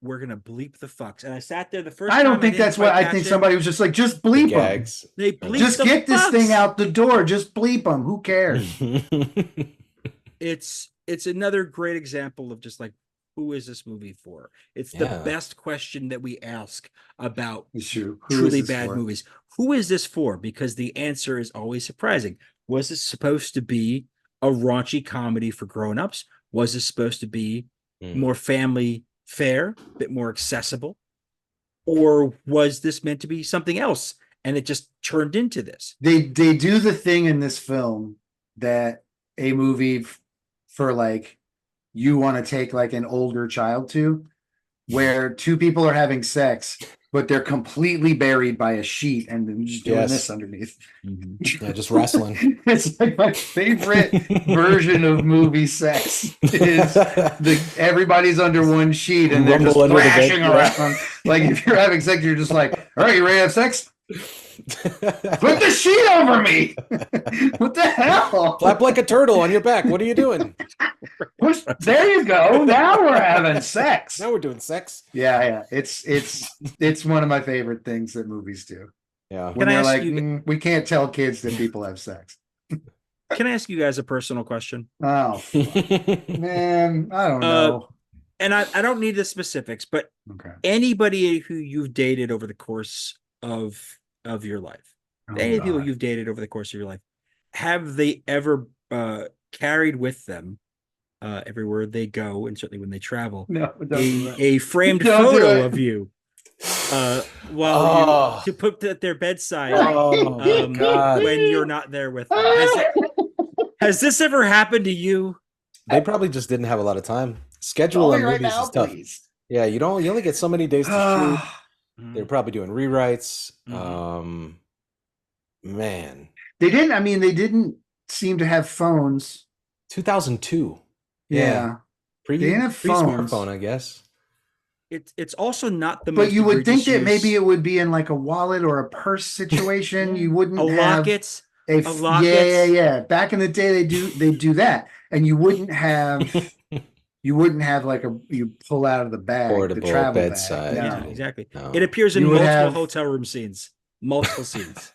We're gonna bleep the fucks. And I sat there the first. I don't time think didn't that's what quite I think catch it. somebody was just like, just The bleep them. gags. They bleep Just the get this fucks. thing out the door. Just bleep them. Who cares? It's another great example of just like, who is this movie for? It's the Yeah. best question that we ask about It's true. Who is truly this bad for? movies. Who is this for? Because the answer is always surprising. Was this supposed to be a raunchy comedy for grown-ups? Was this supposed to be more family fare, a bit more accessible? Or was this meant to be something else and it just turned into this? They do the thing in this film that a movie for like you want to take like an older child to, where two people are having sex, but they're completely buried by a sheet and then just doing Yes. this underneath. Yeah, just wrestling. It's like my favorite version of movie sex is everybody's under one sheet and they're just Rumble under the bed, thrashing yeah. around. Like if you're having sex, you're just like, all right, you ready to have sex? Put the sheet over me. What the hell? Flap like a turtle on your back. What are you doing? There you go. Now we're having sex. Now we're doing sex. Yeah. It's one of my favorite things that movies do. Yeah. When Can I they're ask like, you- we can't tell kids that people have sex. Can I ask you guys a personal question? Oh man, I don't know. And I don't need the specifics, but Okay. anybody who you've dated over the course of your life, Oh, any people God. you've dated over the course of your life, have they ever carried with them everywhere they go, and certainly when they travel, No, don't do that. a framed Don't do photo it. of you Oh. to put at their bedside Oh, God. when you're not there with them? Has this ever happened to you? They probably just didn't have a lot of time. Schedule Call on me right movies now, is tough. please. Yeah, you only get so many days to shoot. Mm. They're probably doing rewrites. Mhm. Man, They didn't seem to have phones. 2002. Yeah. Pre They didn't have phones. smartphone, I guess. It's also not the But most you would think egregious that maybe use. it would be in like a wallet or a purse situation. You wouldn't a have locket. a locket. yeah. Back in the day, they do that, and you wouldn't have like you pull out of the bag the Portable travel bedside. bag. Yeah, No. exactly. No. It appears in You would multiple have- hotel room scenes. Multiple scenes.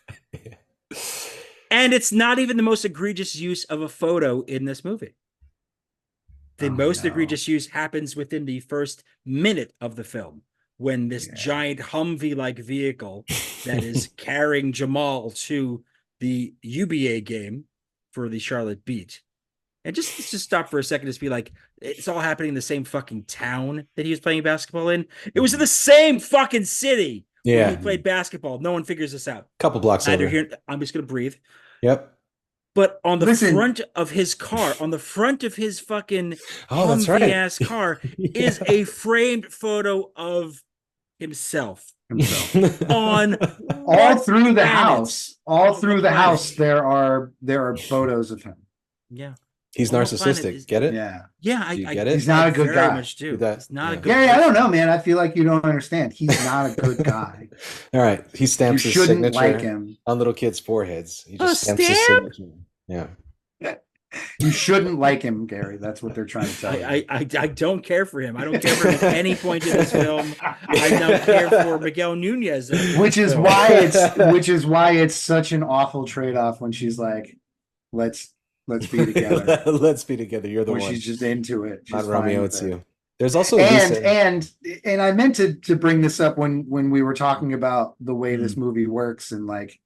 And it's not even the most egregious use of a photo in this movie. The Oh, most no. egregious use happens within the first minute of the film when this Yeah. giant Humvee-like vehicle that is carrying Jamal to the UBA game for the Charlotte Beat. And just let's just stop for a second, just be like, it's all happening in the same fucking town that he was playing basketball in. It was in the same fucking city where Yeah, he played basketball. No one figures this out. couple blocks Either over. here, I'm just gonna breathe. Yep. But on the Listen. front of his car, on the front of his fucking Oh, that's right. ass car, is a framed photo of himself. On all through the planet? house. All On through what the planet? house, there are photos of him. Yeah. He's On what planet narcissistic. is- Get it? Yeah. Yeah, I Do you get it? He's not I a good very guy. much do. That- He's not a yeah. good Gary, I don't person. know, man. I feel like you don't understand. He's not a good guy. All right. He You stamps his shouldn't signature like him. on little kids' foreheads. He A just stamps his stamp? signature. Yeah. You shouldn't like him, Gary. That's what they're trying to tell you. I don't care for him. I don't care for him at any point in this film. I don't care for Miguel Núñez. in this which is film. why it's such an awful trade-off when she's like, let's be together. Let's be together. You're the When one. she's just into it. She's Not fine Romeo, with it's it. you. There's also And I meant to bring this up when we were talking about the way this movie works and like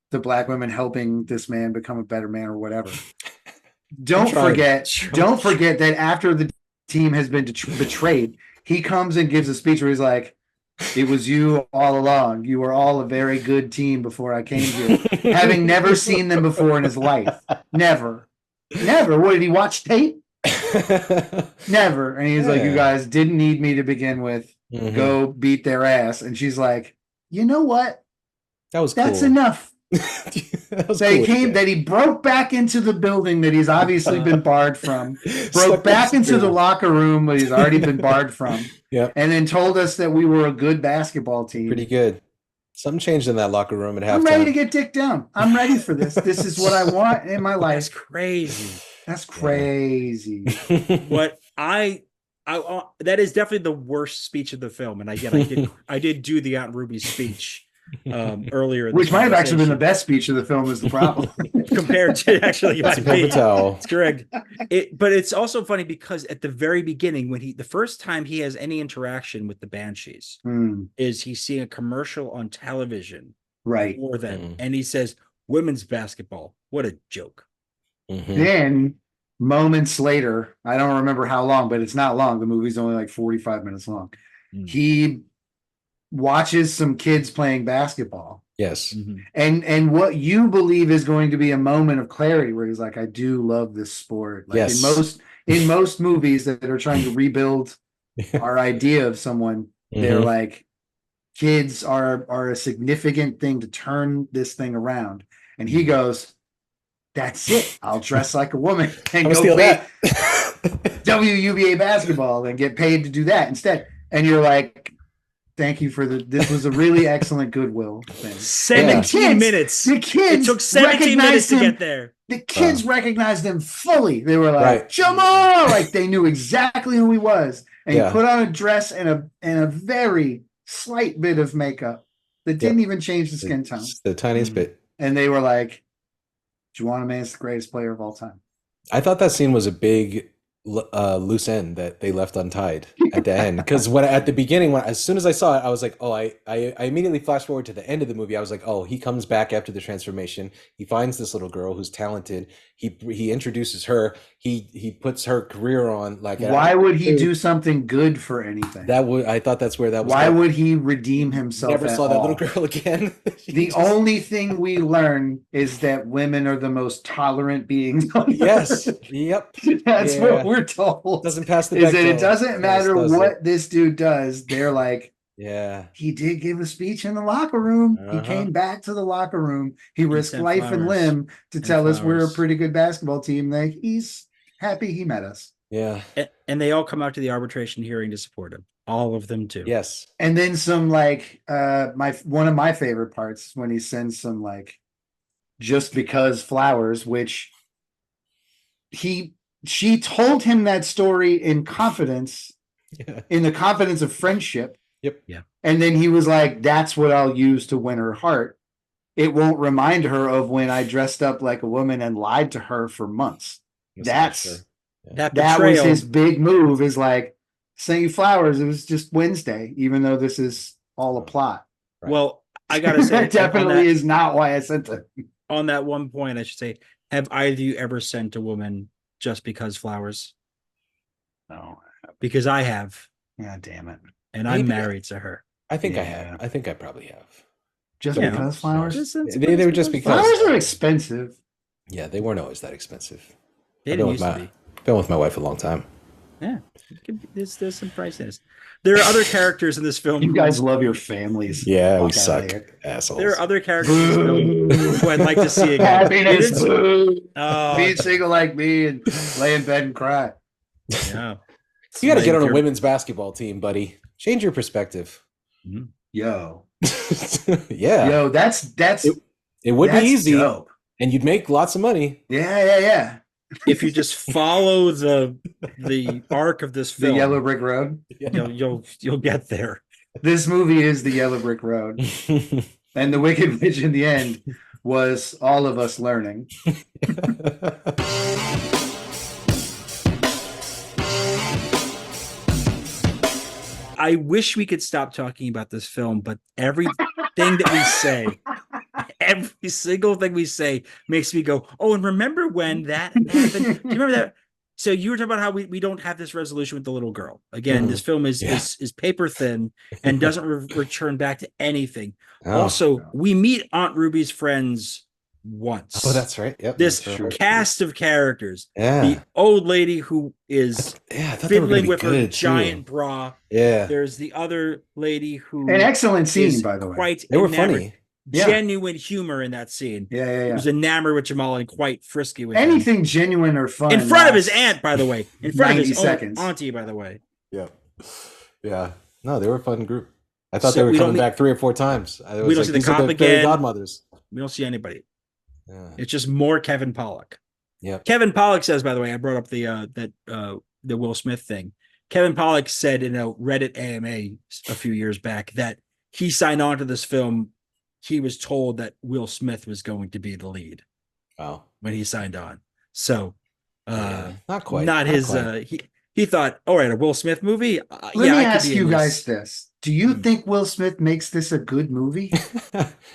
the black women helping this man become a better man or whatever. Don't forget that after the team has been betrayed, he comes and gives a speech where he's like, "It was you all along. You were all a very good team before I came here." Having never seen them before in his life. Never. What did he watch tape? Never. And he's like, "You guys didn't need me to begin with. Go beat their ass." And she's like, "You know what? That's That's cool. enough." That He broke back into the building that he's obviously been barred from, broke back into the locker room that he's already been barred from, Yep. and then told us that we were a good basketball team. Pretty good. Something changed in that locker room at halftime. I'm ready to get dicked down. I'm ready for this. This is what I want in my That's life. crazy. That's crazy. What I that is definitely the worst speech of the film. And again, I did do the Aunt Ruby speech earlier, in the Which might have actually been the conversation. best speech of the film is the problem. compared to actually That's a might be. paper towel. It's correct. But it's also funny because at the very beginning, when the first time he has any interaction with the Banshees, is he's seeing a commercial on television Right. for them, and he says, "Women's basketball, what a joke." Then moments later, I don't remember how long, but it's not long. The movie's only like 45 minutes long. He watches some kids playing basketball. Yes. And what you believe is going to be a moment of clarity where he's like, I do love this sport. Like Yes. in most movies that are trying to rebuild our idea of someone, they're like, kids are a significant thing to turn this thing around. And he goes, that's it. I'll dress like a woman and go play WUVA basketball and get paid to do that instead. And you're like, thank you for this was a really excellent goodwill thing. 17 minutes. The kids It took 17 minutes to get there. The kids recognized him fully. They were like, Jamal! Like they knew exactly who he was. And he put on a dress and a very slight bit of makeup that didn't even change the skin tone. The tiniest bit. And they were like, Juwanna Mann is the greatest player of all time. I thought that scene was a big loose end that they left untied at the end, because at the beginning, as soon as I saw it, I was like, oh, I immediately flashed forward to the end of the movie. I was like, oh, he comes back after the transformation. He finds this little girl who's talented. He introduces her. He puts her career on. Like, why would he do something good for anything? I thought that's where that was. Why would he redeem himself? Never saw that all? little girl again. The only thing we learn is that women are the most tolerant beings on Yes. earth. Yep. That's what we're told. Doesn't pass the is that Bechdel. it doesn't matter what this dude does. They're like, yeah, he did give a speech in the locker room. He came back to the locker room. He risked life and limb to tell us we're a pretty good basketball team. Like, he's happy he met us. Yeah. And they all come out to the arbitration hearing to support him. All of them too. Yes. And then some like one of my favorite parts when he sends some like just because flowers, which she told him that story in confidence, in the confidence of friendship. Yep. Yeah. And then he was like, that's what I'll use to win her heart. It won't remind her of when I dressed up like a woman and lied to her for months. That was his big move, is like, send you flowers. It was just Wednesday, even though this is all a plot. Right. Well, I gotta say, that definitely is not why I sent it. On that one point, I should say, have either of you ever sent a woman just because flowers? No. Because I have. Yeah, damn it. And I'm married to her. I think I have. I think I probably have. Just because flowers? They were just because. Flowers are expensive. Yeah, they weren't always that expensive. They I've didn't used to be. been with my wife a long time. Yeah, there's some prices. There are other characters in this film. You guys love your families. Yeah, we Fuck outta suck, here. assholes. There are other characters in this film who I'd like to see again. Happiness. It is- Boo. Oh, Be single like me and lay in bed and cry. yeah. You got to Like get on a you're- women's basketball team, buddy. Change your perspective. Yo, Yeah, yo, that's it would be that's easy, dope. and you'd make lots of money. Yeah. If you just follow the arc of this The film, Yellow Brick Road. you'll get there. This movie is the Yellow Brick Road, and the Wicked Witch in the end was all of us learning. I wish we could stop talking about this film, but everything that we say, every single thing we say makes me go, oh, and remember when that happened? Do you remember that? So you were talking about how we don't have this resolution with the little girl. Again, this film is paper thin and doesn't return back to anything. Oh. Also, we meet Aunt Ruby's friends once. Oh, that's right. Yep. This that's right. cast of characters. Yeah. The old lady who is I thought they were gonna fiddling be with her good, giant too. bra. Yeah. There's the other lady who An excellent scene, is by the way. quite They were enamored. funny. Yeah. Genuine humor in that scene. Yeah. He was enamored with Jamal and quite frisky with him. Anything genuine or fun In front of his lasts aunt, by the way. In front of 90 his seconds. own auntie, by the way. Yeah. Yeah. No, they were a fun group. I thought So they were we don't coming need- back 3 or 4 times. I we was don't see the these are cop fairy again. godmothers. We don't see anybody. Yeah. It's just more Kevin Pollak. Yep. Kevin Pollak says, by the way, I brought up the Will Smith thing. Kevin Pollak said in a Reddit AMA a few years back that he signed on to this film. He was told that Will Smith was going to be the lead Wow. when he signed on. So, Not quite. not his. quite. He thought, all right, a Will Smith movie. Let me I could ask be in you this. guys this. Do you think Will Smith makes this a good movie?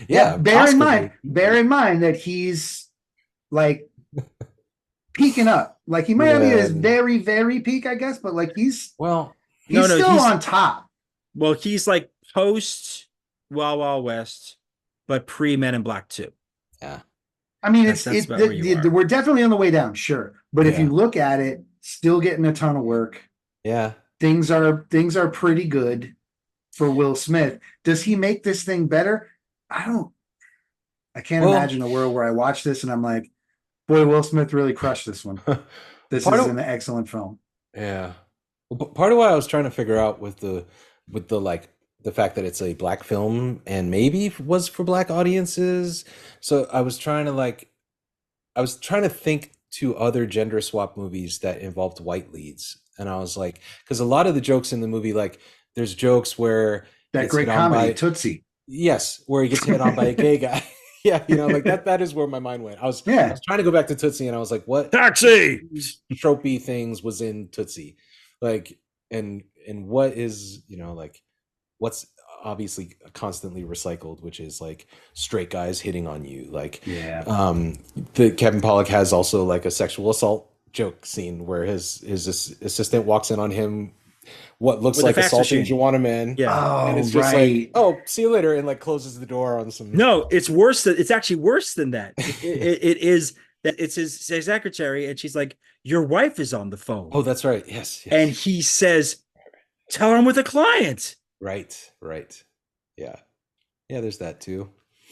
Yeah. Bear Oscar in mind that he's like peaking up. Like he might not be at his very, very peak, I guess, but like he's Well, still on top. Well, he's like post Wild Wild West, but pre Men in Black 2. yeah. I mean, That's about where you are. we're definitely on the way down, sure. But if Yeah. you look at it, still getting a ton of work. Yeah. Things are pretty good for Will Smith. Does he make this thing better? I can't Well- imagine a world where I watch this and I'm like, boy, Will Smith really crushed this one. This Part is of- an excellent film. Yeah. Well, part of what I was trying to figure out with the like the fact that it's a black film and maybe was for black audiences. So I was trying to think to other gender swap movies that involved white leads. And I was like, because a lot of the jokes in the movie, like there's jokes where That it's great hit on comedy, by- Tootsie. yes, where he gets hit on by a gay guy. Yeah, like that is where my mind went. I was trying to go back to Tootsie and I was like, what Taxi. tropey things was in Tootsie? Like, and what is, like what's obviously constantly recycled, which is like straight guys hitting on you. Like, the Kevin Pollak has also like a sexual assault joke scene where his assistant walks in on him, what looks With a like fax assaulting machine. Juwanna Mann. Yeah. Oh, And it's just right. like, oh, see you later, and like closes the door on some. No, it's worse. It's actually worse than that. It is that it's his secretary, and she's like, "Your wife is on the phone." Oh, that's right. Yes. And he says, "Tell her I'm with a client." Right. Yeah. There's that too.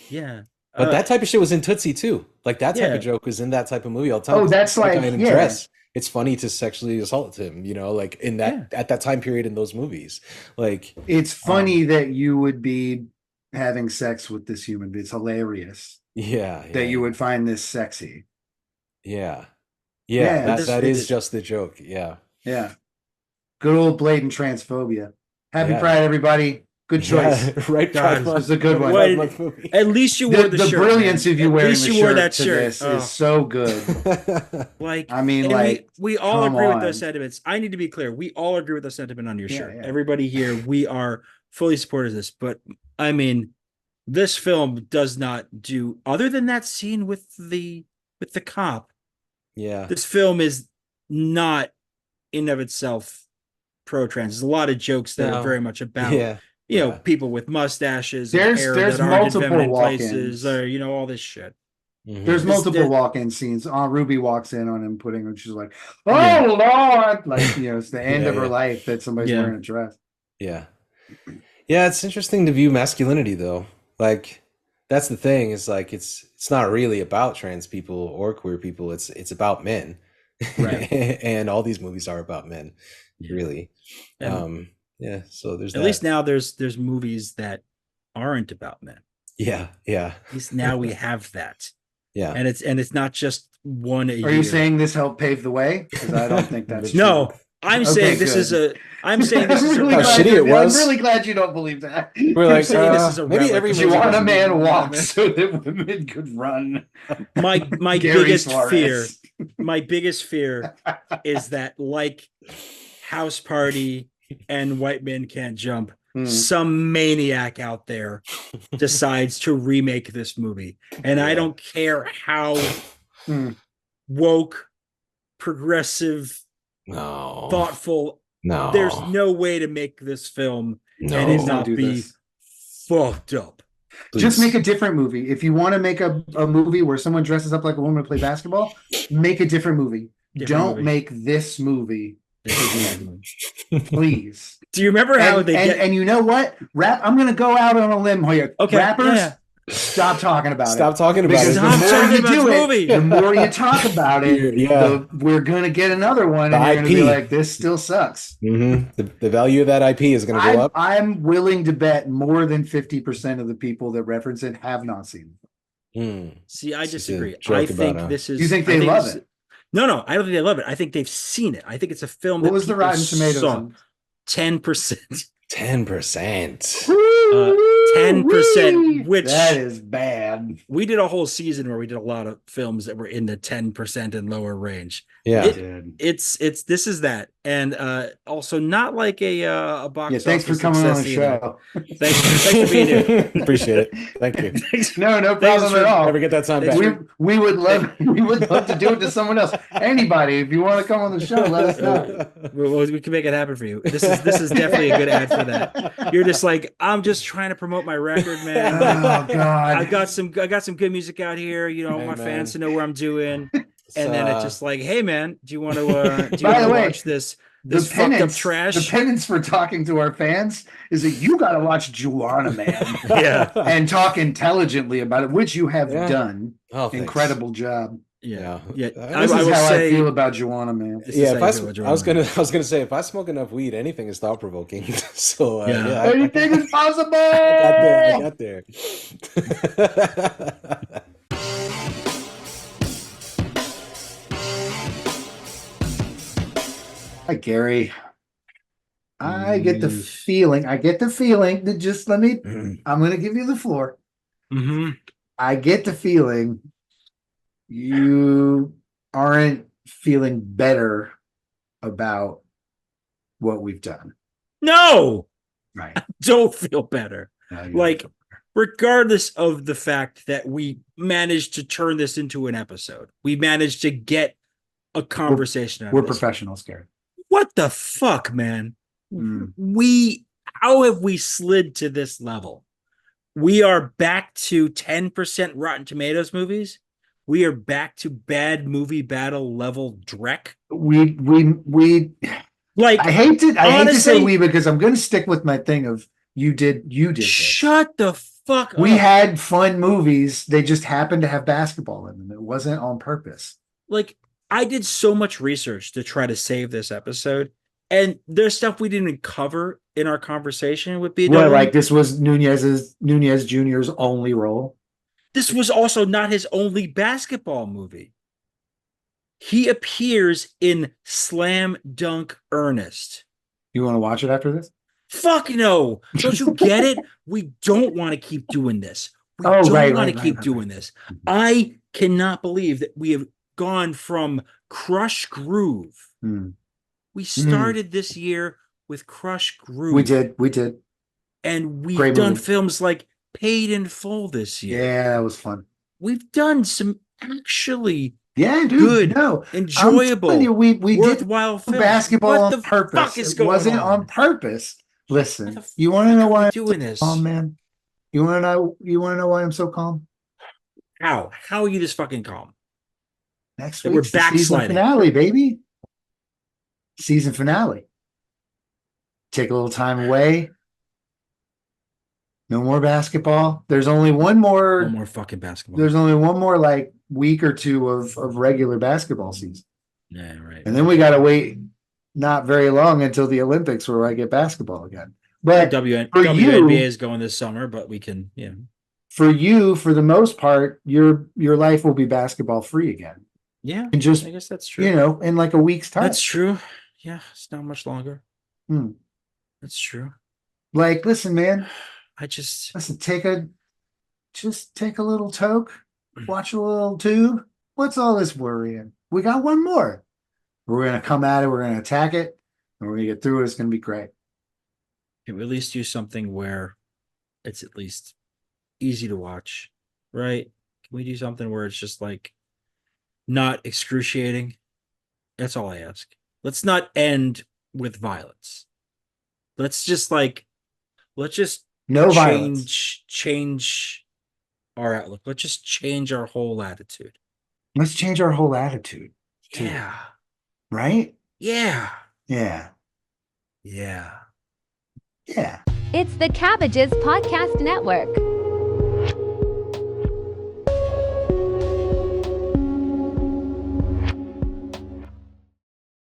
Yeah. But that type of shit was in Tootsie too. Like that type Yeah. of joke was in that type of movie. I'll tell Oh, you. that's That like, guy in a yeah. dress. It's funny to sexually assault him, like in that at that time period in those movies. Like It's funny that you would be having sex with this human being. It's hilarious that you would find this sexy. Yeah. Yeah, That is just the joke. Yeah. Yeah. Good old blatant transphobia. Happy Yeah. Pride, everybody. Good choice. Yeah, right. God, Pride Month. this is a good one. Pride What- Month movie. At least you wore the The shirt. brilliance man. of you At wearing least the you wore shirt that to shirt. this Oh. is so good. Like, I mean, and like, we all come agree with on. those sentiments. I need to be clear. We all agree with the sentiment on your Yeah, shirt. yeah. Everybody here, we are fully supportive of this. But I mean, this film does not do, other than that scene with the cop. Yeah. This film is not in of itself pro-trans. There's a lot of jokes that are No. very much about Yeah. people with mustaches, There's and hair there's that aren't in multiple feminine walk-ins. places, or all this shit. There's multiple walk-in scenes. Aunt Ruby walks in on him, putting her. She's like, "Oh Yeah. Lord!" Like, it's the end Yeah, of her yeah. life that somebody's Yeah. wearing a dress. Yeah. Yeah, it's interesting to view masculinity though. Like that's the thing, is like it's not really about trans people or queer people. It's about men. Right. And all these movies are about men, Yeah. really. And Yeah, so there's at least now there's movies that aren't about men. Yeah, yeah. At least now we have that. Yeah. And it's not just one a year. Are you saying this helped pave the way? Because I don't think that's no. true. I'm Okay, saying this good. is a. I'm saying this is really How glad shitty it was. I'm really glad you don't believe that. We're like, saying this is a maybe relic. every movie Juwanna doesn't Man need walks so that women could run. my Gary biggest Suarez. fear. My biggest fear is that, like House Party and White Men Can't Jump, some maniac out there decides to remake this movie, and I don't care how woke, progressive, No. thoughtful. No. There's no way to make this film No. and it Please don't not do be this. fucked up. Just Please. make a different movie. If you want to make a movie where someone dresses up like a woman to play basketball, make a different movie. Don't movie. make this movie. Please. Do you remember how and you know what? I'm gonna go out on a limb here. Okay, Rappers, yeah. stop talking about Stop it. talking about Because it. the more talking you about do this it, movie. the more you talk about it, Yeah. we're gonna get another one, The and you're gonna be IP. like, "This still sucks." The value of that IP is going to go up. I'm willing to bet more than 50% of the people that reference it have not seen it. See, I This is a disagree. joke I about think a- this is. You think I they love this- it? No, I don't think they love it. I think they've seen it. I think it's a film What that was the people Rotten Tomatoes? saw. on? 10%. 10%. 10%, which that is bad. we did a whole season where we did a lot of films that were in the 10% and lower range. Yeah. It's this is that, and also not like a box. Yeah, thanks for office coming on the success either. show. Thanks for being here. Appreciate it. Thank you. No Thanks problem for- at all. Never get that time Thanks back. for- We would love to do it to someone else. Anybody, if you want to come on the show, let us know. We can make it happen for you. This is definitely a good ad for that. You're just like, I'm just trying to promote my record, man. Oh God! I got some good music out here. You know, I Hey, want man. fans to know where I'm doing. So, And then it's just like, hey man, do you want to By the way, watch this fucked up penance, trash? The penance for talking to our fans is that you got to watch Juwanna Man Yeah. and talk intelligently about it, which you have Yeah. done. Oh, thanks. Incredible job. Yeah. Yeah. This I is will how say, I feel about Juwanna Man. this is Yeah, how if you feel about I was Jordan. gonna say, if I smoke enough weed, anything is thought provoking. So Yeah. Anything is possible. I got there. Hi, Gary. I get the feeling that just let me, I'm going to give you the floor. Mhm. I get the feeling you aren't feeling better about what we've done. No, Right. don't feel better. No, you Like, don't. regardless of the fact that we managed to turn this into an episode, we managed to get a conversation out We're of this. professionals, Gary. What the fuck, man? Mm. How have we slid to this level? We are back to 10% Rotten Tomatoes movies. We are back to bad movie battle level dreck. We Like, I hate to say honestly- we because I'm going to stick with my thing of you did this. shut the fuck We up. had fun movies. They just happened to have basketball in them. It wasn't on purpose. Like, I did so much research to try to save this episode, and there's stuff we didn't cover in our conversation with B. Well, Dolan. like this was Núñez Jr.'s only role. This was also not his only basketball movie. He appears in Slam Dunk Ernest. You want to watch it after this? Fuck no. Don't you get it? We don't want to keep doing this. We Oh, don't right, want right, to keep right, doing right. this. I cannot believe that we have gone from Crush Groove. Hmm. We started this year with Crush Groove. We did. And we've Great done movie. films like Paid in Full this year. Yeah, that was fun. We've done some actually Yeah, dude. Good, No, enjoyable, I'm telling you, we did worthwhile films. basketball What on the purpose. fuck is It going wasn't on? on purpose. What Listen, the you want to know why I'm doing this? calm, man? You want to know why I'm so calm? How are you this fucking calm? Next That we're week's the season backsliding. finale, baby. Season finale. Take a little time away. No more basketball. There's only one more. No more fucking basketball. There's only one more like week or two of regular basketball season. Yeah, right. And then we got to wait not very long until the Olympics where I get basketball again. But WNBA is going this summer, but we can, for you, for the most part, your life will be basketball free again. Yeah. And just, I guess that's true. In like a week's time. That's true. Yeah. It's not much longer. That's true. Like, listen, man. Take a little toke, watch a little tube. What's all this worrying? We got one more. We're going to come at it. We're going to attack it. And we're going to get through it. It's going to be great. Can we at least do something where it's at least easy to watch, right? Can we do something where it's just like not excruciating? That's all I ask. Let's not end with violence. Let's just no violence. Change our outlook. Let's just change our whole attitude. Let's change our whole attitude. Yeah. Right? Yeah. Yeah. Yeah. Yeah. It's the Cabbages Podcast Network.